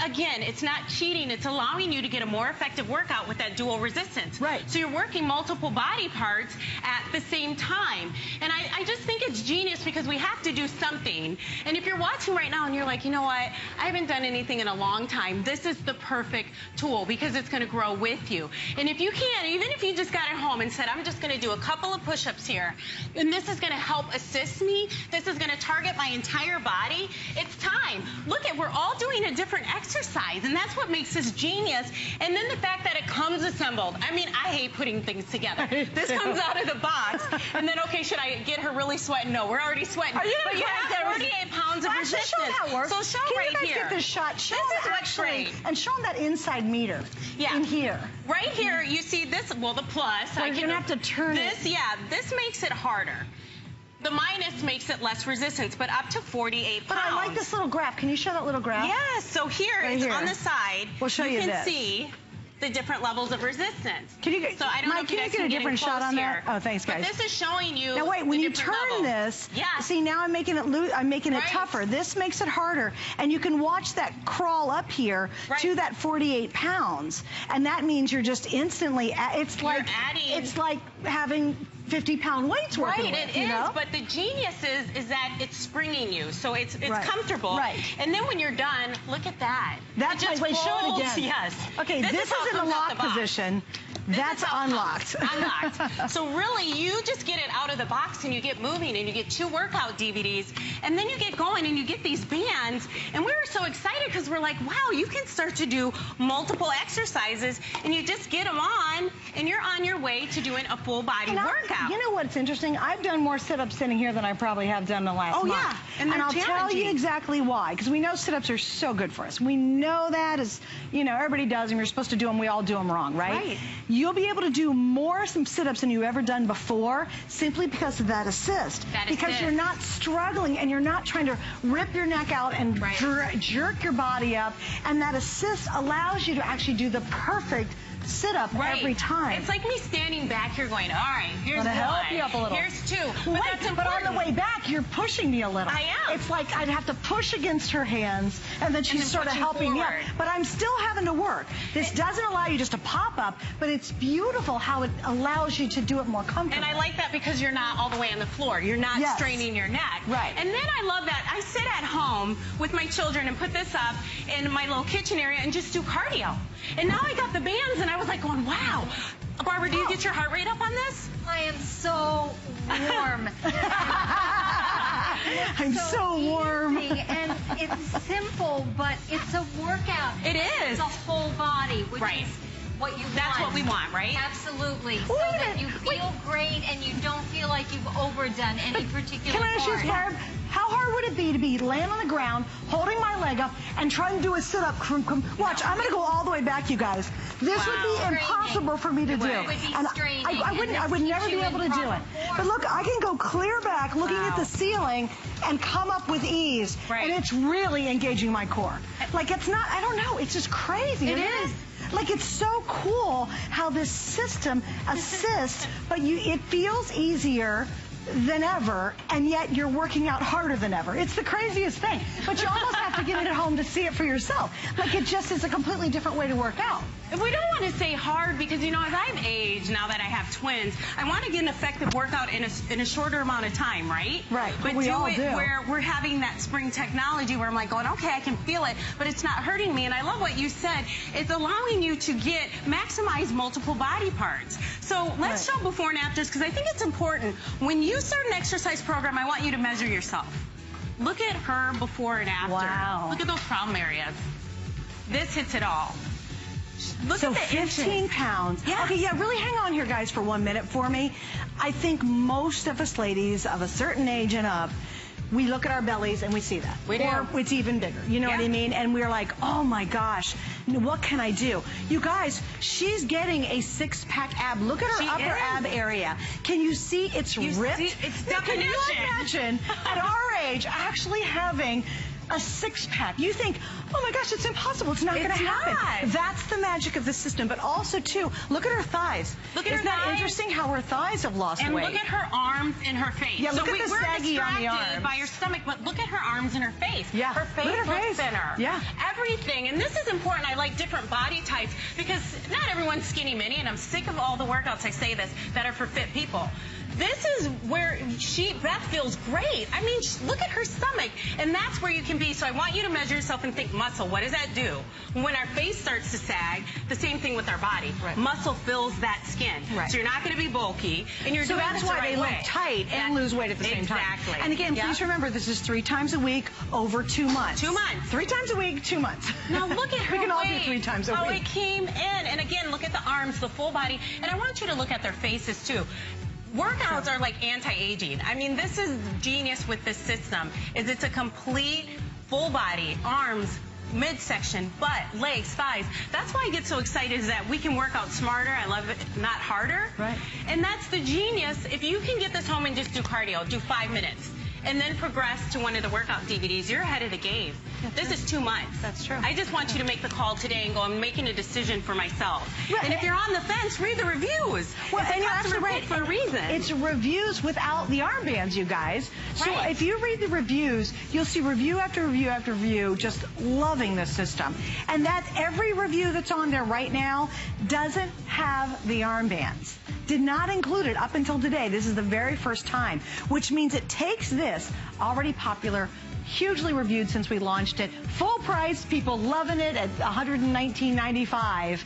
again, it's not cheating. It's allowing you to get a more effective workout with that dual resistance. Right. So you're working multiple body parts at the same time. And I just think it's genius, because we have to do something. And if you're watching right now and you're like, you know what, I haven't done anything in a long time, this is the perfect tool, because it's going to grow with you. And if you can't, even if you just got at home and said, I'm just going to do a couple of push-ups here, and this is going to help assist me, this is going to target my entire body, it's time. Look at, we're all doing a different exercise, and that's what makes this genius. And then the fact that it comes assembled. I mean, I hate putting things together. This comes out of the box, and then, okay, should I get her really sweating? No, we're already sweating. Are you but you have 48 pounds of resistance. Show how it works. So show Can right you guys here. get this shot? Show this them is what's great. And show them that inside meter in here. Right here, you see this, well, the plus. So you're going to have to turn this. Yeah, this makes it harder. The minus makes it less resistance, but up to 48 pounds. But I like this little graph. Can you show that little graph? Yes, so here right it's here. on the side. We'll show you can this. See the different levels of resistance. Can you get, so I don't know if you guys can get a different shot on that? Oh, thanks, guys. But this is showing you. Now wait, when you turn levels. this, yeah. See, now I'm making it loose. I'm making it tougher. This makes it harder, and you can watch that crawl up here to that 48 pounds, and that means you're just instantly. It's like having 50-pound weights working with, it is, but the genius is that it's springing you, so it's comfortable. Right. And then when you're done, look at that. That's just wait, show it again. Yes. Okay, this is in the lock position. That's unlocked. Unlocked. So really, you just get it out of the box and you get moving, and you get 2 workout DVDs, and then you get going and you get these bands. And we were so excited because we're like, wow, you can start to do multiple exercises, and you just get them on, and you're on your way to doing a full body workout. You know what's interesting? I've done more sit-ups sitting here than I probably have done in the last month. Yeah. And I'll tell you exactly why, because we know sit-ups are so good for us. We know that, as you know, everybody does them. You're supposed to do them. We all do them wrong, right? You'll be able to do more sit-ups than you've ever done before, simply because of that assist. Because you're not struggling, and you're not trying to rip your neck out and jerk your body up. And that assist allows you to actually do the perfect sit-up every time. It's like me standing back here going, all right, here's one. Help you up a little. Here's two. But on the way back, you're pushing me a little. I am. It's like I'd have to push against her hands, and then she's sort of helping me up. But I'm still having to work. This doesn't allow you just to pop up, but it's beautiful how it allows you to do it more comfortably. And I like that because you're not all the way on the floor. You're not straining your neck. Right. And then I love that I sit at home with my children and put this up in my little kitchen area and just do cardio. And now I got the bands, and I was like going, wow. Barbara, do you get your heart rate up on this? I am so warm. I'm so warm. And it's simple, but it's a workout. It is. It's a whole body, which is what you want. That's what we want, right? Absolutely. So that you feel great and you don't feel like you've overdone any particular Can I ask you, Barb, how hard would it be to be laying on the ground, holding my leg up, and trying to do a sit-up? Watch, I'm going to go all the way back, you guys. This would be impossible for me to do. It would be And straining. I would never be able to do it. But look, I can go clear back, looking at the ceiling, and come up with ease. And it's really engaging my core. Like, it's not, I don't know, it's just crazy. It is. Like, it's so cool how this system assists, but it feels easier than ever, and yet you're working out harder than ever. It's the craziest thing. But you almost have to get it at home to see it for yourself. Like, it just is a completely different way to work out. If we don't want to say hard, because, you know, as I've aged, now that I have twins, I want to get an effective workout in a shorter amount of time, right? Right, but we all do. Where we're having that spring technology where I'm like going, okay, I can feel it, but it's not hurting me. And I love what you said. It's allowing you to maximize multiple body parts. So let's show before and afters, because I think it's important. When you start an exercise program, I want you to measure yourself. Look at her before and after. Wow. Look at those problem areas. This hits it all. Look so at the 15 inches. pounds. Yes. Okay, yeah, really hang on here, guys, for 1 minute for me. I think most of us ladies of a certain age and up, we look at our bellies and we see that. We do. Or it's even bigger, you know what I mean? And we're like, oh my gosh, what can I do? You guys, she's getting a six-pack ab. Look at her upper ab area. Can you see it's ripped? It's Can you definition. imagine at our age actually having a six-pack? You think, oh my gosh, it's impossible. It's not going to happen. That's the magic of the system. But also, too, look at her thighs. Look at Isn't her that thighs? interesting how her thighs have lost And weight? look at her arms and her face. Yeah, look at the we're saggy on the distracted arms. by her stomach, but look at her arms and her face. Yeah. Her face Look at her looks face. thinner. Yeah. Everything. And this is important. I like different body types because not everyone's skinny mini, and I'm sick of all the workouts, I say this, that are for fit people. This is where Beth feels great. I mean, look at her stomach, and that's where you can be. So I want you to measure yourself and think muscle. What does that do? When our face starts to sag, the same thing with our body. Right. Muscle fills that skin. Right. So you're not going to be bulky, and you're So doing that's this why the right they way. look tight and lose weight at the same time. Exactly. And again, please remember, this is 3 times a week over 2 months. 2 months. 3 times a week, 2 months. Now look at her We can all do weight. 3 times a How week. it came in. And again, look at the arms, the full body. And I want you to look at their faces too. Workouts are like anti-aging. I mean, this is genius with this system, is it's a complete full body, arms, midsection, butt, legs, thighs. That's why I get so excited is that we can work out smarter. I love it, not harder. Right. And that's the genius. If you can get this home and just do cardio, do 5 minutes, and then progress to one of the workout DVDs, you're ahead of the game. This is 2 months. That's true. I just want you to make the call today and go, I'm making a decision for myself. Right. And if you're on the fence, read the reviews. Well, It's a and you're customer absolutely right. pick for a reason. It's reviews without the armbands, you guys. So Right. if you read the reviews, you'll see review after review after review just loving this system. And that every review that's on there right now doesn't have the armbands. Did not include it up until today. This is the very first time, which means it takes this already popular, hugely reviewed since we launched it, full price, people loving it at $119.95,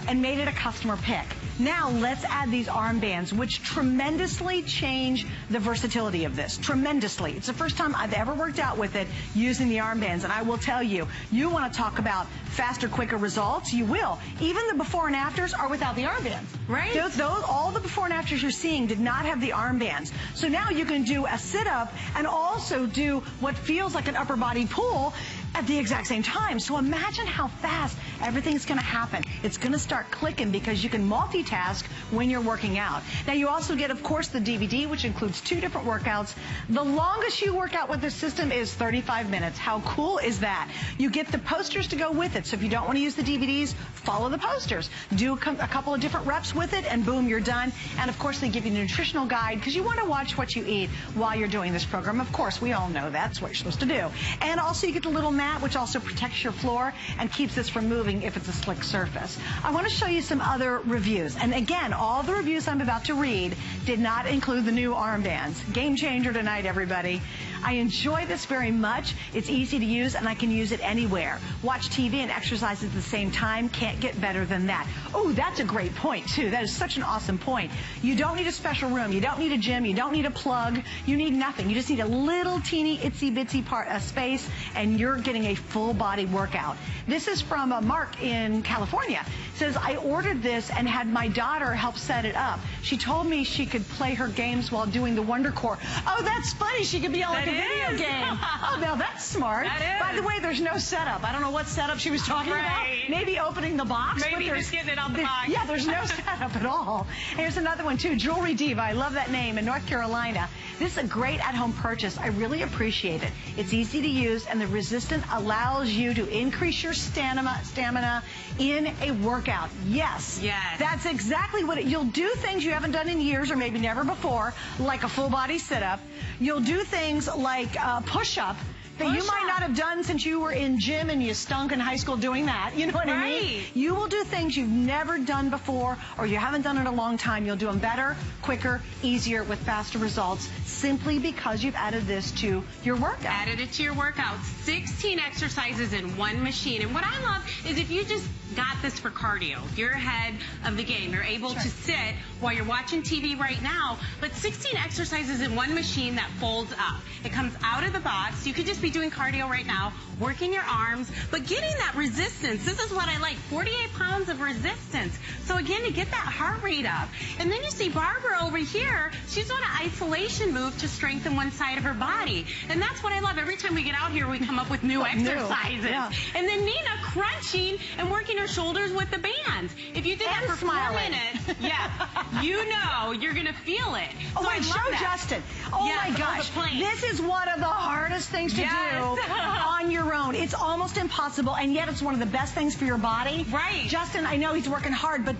and made it a customer pick. Now let's add these armbands, which tremendously change the versatility of this. Tremendously. It's the first time I've ever worked out with it using the armbands, and I will tell you, you want to talk about faster, quicker results, you will. Even the before and afters are without the armbands. Right. All the before and afters you're seeing did not have the armbands. So now you can do a sit-up and also do what feels like an upper body pull at the exact same time. So imagine how fast everything's going to happen. It's going to start clicking because you can multitask when you're working out. Now you also get, of course, the DVD, which includes 2 different workouts. The longest you work out with this system is 35 minutes. How cool is that? You get the posters to go with it. So if you don't want to use the DVDs, follow the posters. Do a couple of different reps with it, and boom, you're done. And of course, they give you a nutritional guide because you want to watch what you eat while you're doing this program. Of course, we all know that's what you're supposed to do. And also, you get the little mat, which also protects your floor and keeps this from moving if it's a slick surface. I want to show you some other reviews. And again, all the reviews I'm about to read did not include the new armbands. Game changer tonight, everybody. I enjoy this very much. It's easy to use, and I can use it anywhere. Watch TV and exercise at the same time. Can't get better than that. Oh, that's a great point, too. That is such an awesome point. You don't need a special room. You don't need a gym. You don't need a plug. You need nothing. You just need a little teeny itsy-bitsy space, and you're getting a full-body workout. This is from Mark in California. It says, I ordered this and had my daughter help set it up. She told me she could play her games while doing the Wondercore. Oh, that's funny. She could be on like a video game. Oh, now that's smart. By the way, there's no setup. I don't know what setup she was talking about. Maybe opening the box. Maybe just getting it out the box. Yeah, there's no setup at all. Here's another one, too. Jewelry Diva. I love that name in North Carolina. This is a great at-home purchase. I really appreciate it. It's easy to use, and the resistant allows you to increase your stamina in a workout. Yes. That's exactly what you'll do things you haven't done in years or maybe never before, like a full-body sit-up. You'll do things like push-up that you might not have done since you were in gym and you stunk in high school doing that. You know what I mean? You will do things you've never done before or you haven't done in a long time. You'll do them better, quicker, easier, with faster results simply because you've added this to your workout. Added it to your workout. 16 exercises in one machine. And what I love is if you just got this for cardio, you're ahead of the game. You're able to sit while you're watching TV right now, but 16 exercises in one machine that folds up. It comes out of the box. You could just be doing cardio right now, working your arms, but getting that resistance. This is what I like, 48 pounds of resistance. So again, to get that heart rate up. And then you see Barbara over here, she's on an isolation move to strengthen one side of her body. And that's what I love. Every time we get out here, we come up with new exercises. And then Nina crunching and working her shoulders with the band. If you did that for 4 minutes, you know you're going to feel it. Oh, wait, show Justin. Oh, my gosh. This is one of the hardest things to do on your own. It's almost impossible, and yet it's one of the best things for your body. Justin, I know he's working hard, but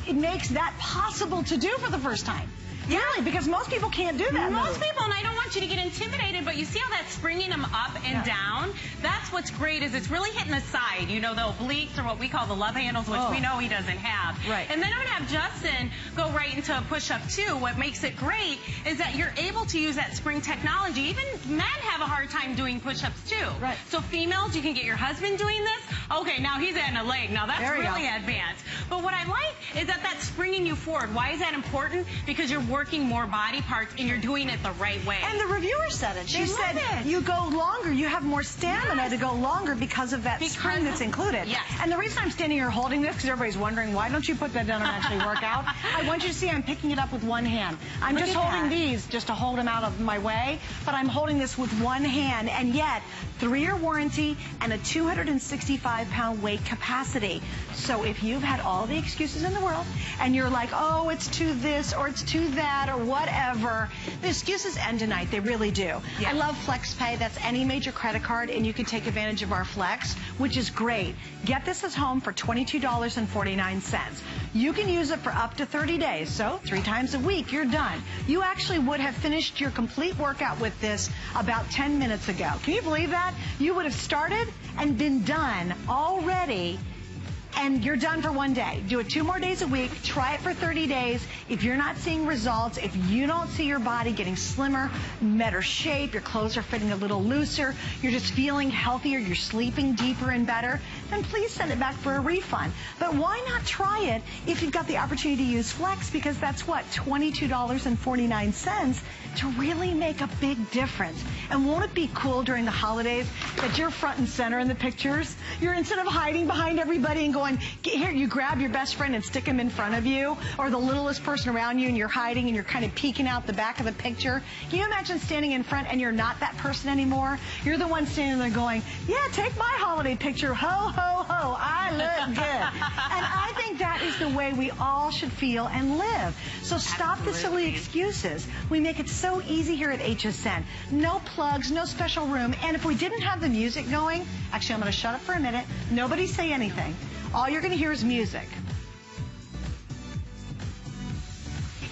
it makes that possible to do for the first time. Really, because most people can't do that. Most people, and I don't want you to get intimidated, but you see how that's springing them up and down? That's what's great, is it's really hitting the side. You know, the obliques, or what we call the love handles, which we know he doesn't have. And then I'm going to have Justin go right into a push-up, too. What makes it great is that you're able to use that spring technology. Even men have a hard time doing push-ups, too. So females, you can get your husband doing this. Okay, now he's adding a leg. Now that's really advanced. But what I like is that that's springing you forward. Why is that important? Because you're working more body parts and you're doing it the right way. And the reviewer said it. She said you go longer, you have more stamina to go longer because of that spring that's included. And the reason I'm standing here holding this, because everybody's wondering, why don't you put that down and actually work out? I want you to see I'm picking it up with one hand. I'm just holding these just to hold them out of my way, but I'm holding this with one hand, and yet 3-year warranty and a 265-pound weight capacity. So if you've had all the excuses in the world and you're like, oh, it's too this or it's too that or whatever, the excuses end tonight. They really do. I love FlexPay. That's any major credit card, and you can take advantage of our Flex, which is great. Get this at home for $22.49. You can use it for up to 30 days, so 3 times a week, you're done. You actually would have finished your complete workout with this about 10 minutes ago. Can you believe that? You would have started and been done already, and you're done for one day. Do it 2 more days a week. Try it for 30 days. If you're not seeing results, if you don't see your body getting slimmer, better shape, your clothes are fitting a little looser, you're just feeling healthier, you're sleeping deeper and better, then please send it back for a refund. But why not try it if you've got the opportunity to use Flex, because that's what, $22.49 to really make a big difference. And won't it be cool during the holidays that you're front and center in the pictures? You're, instead of hiding behind everybody and going, here, you grab your best friend and stick him in front of you, or the littlest person around you, and you're hiding and you're kind of peeking out the back of the picture. Can you imagine standing in front and you're not that person anymore? You're the one standing there going, yeah, take my holiday picture. Ho, ho, ho, I look good. And I think that is the way we all should feel and live. So stop the silly excuses. We make it so easy here at HSN. No plugs, no special room. And if we didn't have the music going, actually, I'm going to shut up for a minute. Nobody say anything. All you're going to hear is music.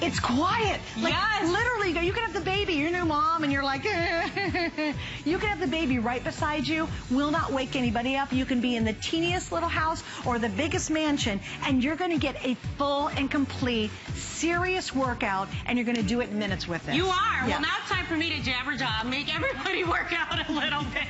It's quiet. Like, yes. Literally, you can have the baby, your new mom, and you're like, you can have the baby right beside you, will not wake anybody up. You can be in the teeniest little house or the biggest mansion, and you're going to get a full and complete, serious workout, and you're going to do it in minutes with it. You are. Yeah. Well, now it's time for me to jabber-job, make everybody work out a little bit,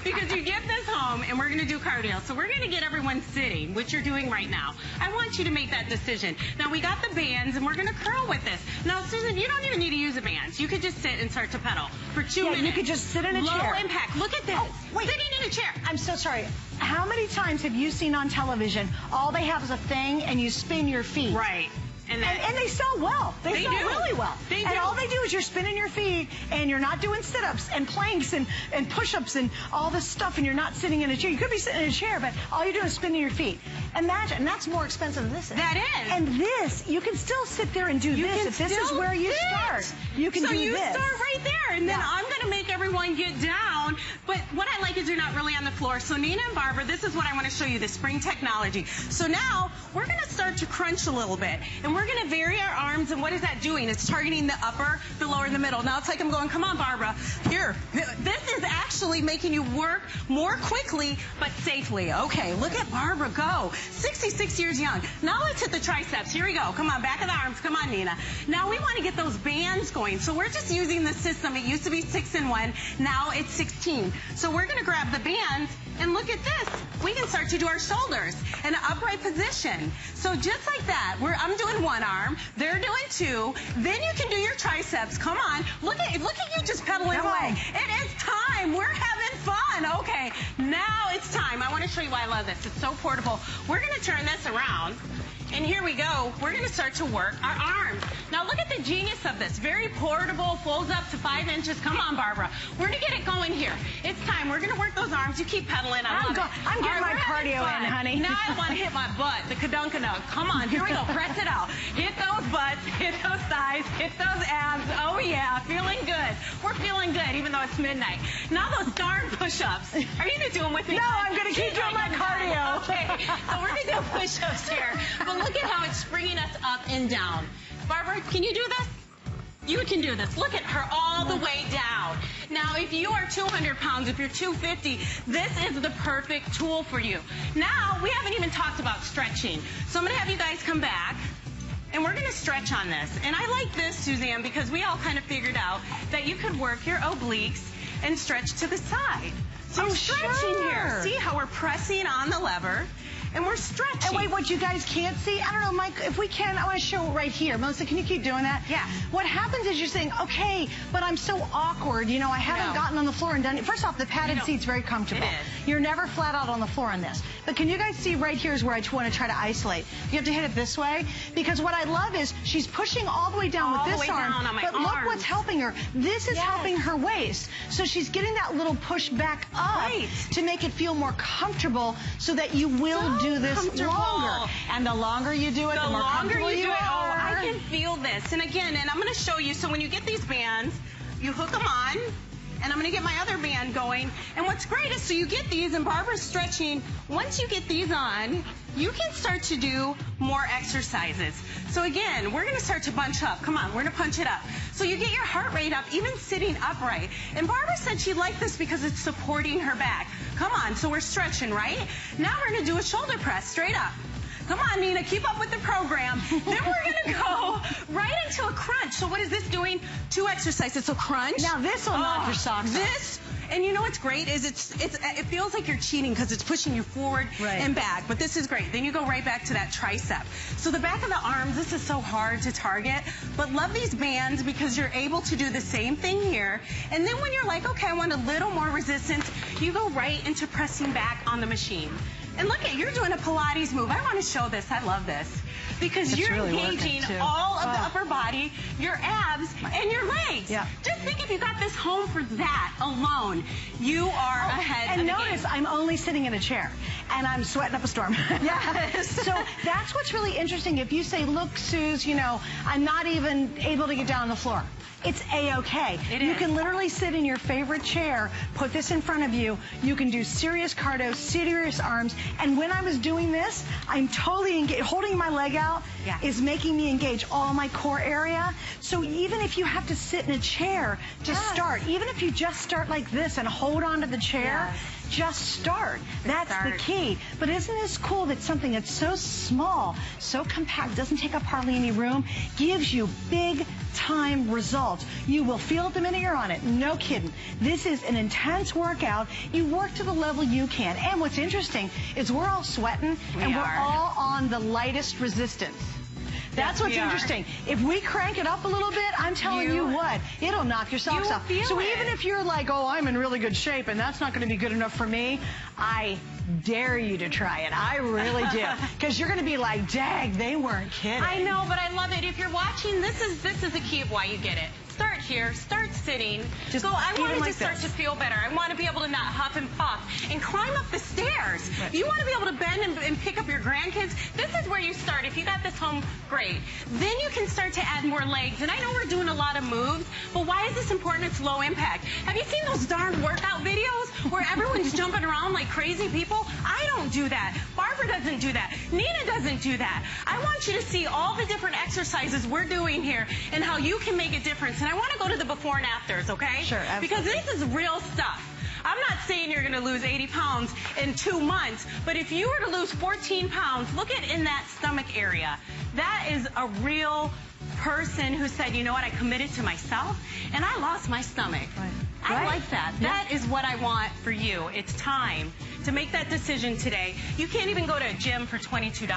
because you get this home, and we're going to do cardio. So we're going to get everyone sitting, which you're doing right now. I want you to make that decision. Now, we got the bands, and we're going to curl with this. Now, Susan, you don't even need to use a band. You could just sit and start to pedal for 2 minutes. You could just sit in a chair. Low impact. Look at this. Oh, wait. Sitting in a chair. I'm so sorry. How many times have you seen on television, all they have is a thing and you spin your feet? Right. And they sell well. They sell really well. And all they do is you're spinning your feet and you're not doing sit-ups and planks and push-ups and all this stuff, and you're not sitting in a chair. You could be sitting in a chair, but all you're doing is spinning your feet. Imagine, and that's more expensive than this is. That is. And this, you can still sit there and do this. If this is where you start, you can do this. So you start right there, and then I'm going to make everyone get down. But what I like is you're not really on the floor. So Nina and Barbara, this is what I want to show you, the spring technology. So now we're going to start to crunch a little bit, and we're going to vary our arms. And what is that doing? It's targeting the upper, the lower, and the middle. Now it's like I'm going, come on, Barbara. Here. This is actually making you work more quickly, but safely. Okay, look at Barbara go. 66 years young. Now let's hit the triceps. Here we go. Come on, back of the arms. Come on, Nina. Now we want to get those bands going. So we're just using the system. It used to be 6 in 1. Now it's 16. So we're going to grab the bands, and look at this. We can start to do our shoulders in an upright position. So just like that, I'm doing one arm. They're doing 2. Then you can do your triceps. Come on. Look at you just pedaling away. It is time. We're having fun. Okay. Now it's time. I want to show you why I love this. It's so portable. We're going to turn this around. And here we go. We're going to start to work our arms. Now look at the genius of this. Very portable, folds up to 5 inches. Come on, Barbara. We're going to get it going here. It's time. We're going to work those arms. You keep pedaling. I'm getting my cardio in, honey. Now I want to hit my butt, the kadunkadunk. Come on, here we go. Press it out. Hit those butts, hit those thighs, hit those abs. Oh, yeah. Feeling good. We're feeling good, even though it's midnight. Now those darn push-ups. Are you going to do them with me? No, I'm going to keep doing my cardio. Okay. So we're going to do push-ups here. But look at how it's springing us up and down. Barbara, can you do this? You can do this. Look at her all the way down. Now, if you are 200 pounds, if you're 250, this is the perfect tool for you. Now, we haven't even talked about stretching. So I'm going to have you guys come back, and we're going to stretch on this. And I like this, Suzanne, because we all kind of figured out that you could work your obliques and stretch to the side. So we're stretching here. See how we're pressing on the lever? And we're stretching. And wait, what you guys can't see? I don't know, Mike, if we can, I want to show it right here. Melissa, can you keep doing that? Yeah. What happens is you're saying, okay, but I'm so awkward. You know, I haven't gotten on the floor and done it. First off, the padded seat's very comfortable. It is. You're never flat out on the floor on this. But can you guys see right here is where I want to try to isolate. You have to hit it this way. Because what I love is she's pushing all the way down with this arm. But look what's helping her. This is helping her waist. So she's getting that little push back up to make it feel more comfortable so that you will do this longer. And the longer you do it, the more comfortable you are. Oh, I can feel this. And again, I'm going to show you. So when you get these bands, you hook them on. And I'm going to get my other band going. And what's great is, so you get these, and Barbara's stretching. Once you get these on, you can start to do more exercises. So again, we're going to start to bunch up. Come on, we're going to punch it up. So you get your heart rate up, even sitting upright. And Barbara said she liked this because it's supporting her back. Come on, so we're stretching, right? Now we're going to do a shoulder press, straight up. Come on, Nina, keep up with the program. Then we're going to go right into a crunch. So what is this doing? 2 exercises. So crunch. Now this will knock your socks off. This And you know what's great is it feels like you're cheating because it's pushing you forward and back, but this is great. Then you go right back to that tricep. So the back of the arms, this is so hard to target, but love these bands because you're able to do the same thing here. And then when you're like, okay, I want a little more resistance, you go right into pressing back on the machine. And look at, you're doing a Pilates move. I want to show this. I love this. Because you're really engaging all of the upper body, your abs, and your legs. Yeah. Just think if you got this home for that alone, you are ahead of the game. And notice, I'm only sitting in a chair, and I'm sweating up a storm. Yes. So that's what's really interesting. If you say, look, Suze, you know, I'm not even able to get down on the floor. It's A-okay. You can literally sit in your favorite chair, put this in front of you. You can do serious cardio, serious arms. And when I was doing this, I'm totally engaged. Holding my leg out is making me engage all my core area. So even if you have to sit in a chair to start, even if you just start like this and hold on to the chair, just start. That's the key. But isn't this cool that something that's so small, so compact, doesn't take up hardly any room, gives you big time results? You will feel it the minute you're on it. No kidding. This is an intense workout. You work to the level you can. And what's interesting is we're all sweating and we're all on the lightest resistance. That's what's interesting. If we crank it up a little bit, I'm telling you what, it'll knock your socks off. So even if you're like, oh, I'm in really good shape and that's not going to be good enough for me, I dare you to try it. I really do. Because you're going to be like, dang, they weren't kidding. I know, but I love it. If you're watching, this is the key of why you get it. Start here, start sitting. Just I want it to start to feel better. I want to be able to not huff and puff and climb up the stairs. If you want to be able to bend and pick up your grandkids, this is where you start. If you got this home, great. Then you can start to add more legs. And I know we're doing a lot of moves, but why is this important? It's low impact. Have you seen those darn workout videos where everyone's jumping around like crazy people? I don't do that. Barbara doesn't do that. Nina doesn't do that. I want you to see all the different exercises we're doing here and how you can make a difference. And I want to go to the before and afters, okay? Sure, absolutely. Because this is real stuff. I'm not saying you're going to lose 80 pounds in 2 months, but if you were to lose 14 pounds, look at in that stomach area. That is a real person who said, you know what, I committed to myself, and I lost my stomach. I like that. That is what I want for you. It's time to make that decision today. You can't even go to a gym for $22.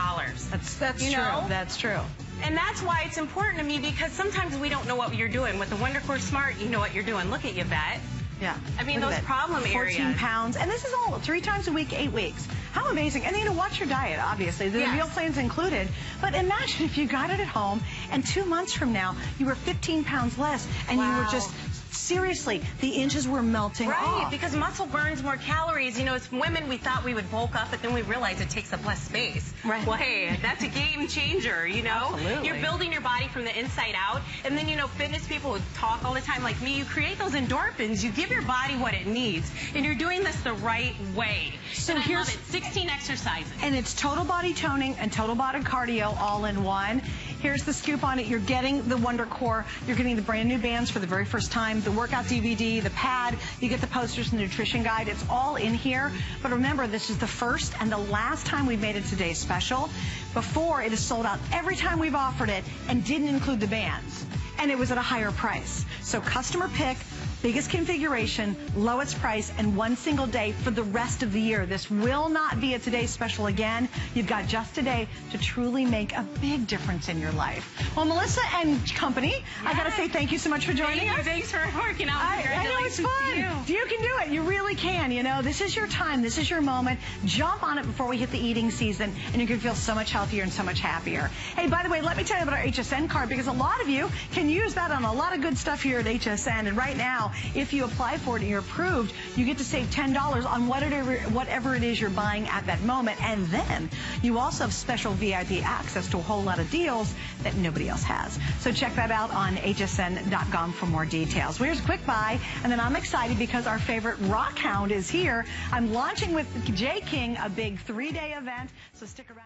That's true. That's true. And that's why it's important to me, because sometimes we don't know what you're doing. With the Wondercore Smart, you know what you're doing. Look at you, Vet. Yeah. I mean, those problem areas. 14 pounds. And this is all 3 times a week, 8 weeks. How amazing. And you know, watch your diet, obviously. The meal plan's included. But imagine if you got it at home and 2 months from now, you were 15 pounds less and you were just... Seriously, the inches were melting off. Right, because muscle burns more calories. You know, as women, we thought we would bulk up, but then we realized it takes up less space. Right. Well, hey, that's a game changer, you know? Absolutely. You're building your body from the inside out. And then, you know, fitness people who talk all the time like me, you create those endorphins. You give your body what it needs. And you're doing this the right way. So and I love it. 16 exercises. And it's total body toning and total body cardio all in one. Here's the scoop on it. You're getting the Wondercore. You're getting the brand new bands for the very first time, the workout DVD, the pad. You get the posters and the nutrition guide. It's all in here. But remember, this is the first and the last time we've made it today's special. Before, it is sold out every time we've offered it and didn't include the bands. And it was at a higher price. So customer pick, biggest configuration, lowest price, and 1 single day for the rest of the year. This will not be a today's special again. You've got just today to truly make a big difference in your life. Well, Melissa and company, I got to say thank you so much for joining us. Thanks for working out. I know it's fun. You can do it. You really can. You know, this is your time. This is your moment. Jump on it before we hit the eating season, and you're going to feel so much healthier and so much happier. Hey, by the way, let me tell you about our HSN card, because a lot of you can use that on a lot of good stuff here at HSN. And right now, if you apply for it and you're approved, you get to save $10 on whatever it is you're buying at that moment. And then you also have special VIP access to a whole lot of deals that nobody else has. So check that out on hsn.com for more details. Well, here's a quick buy, and then I'm excited because our favorite rock hound is here. I'm launching with J. King, a big 3-day event, so stick around.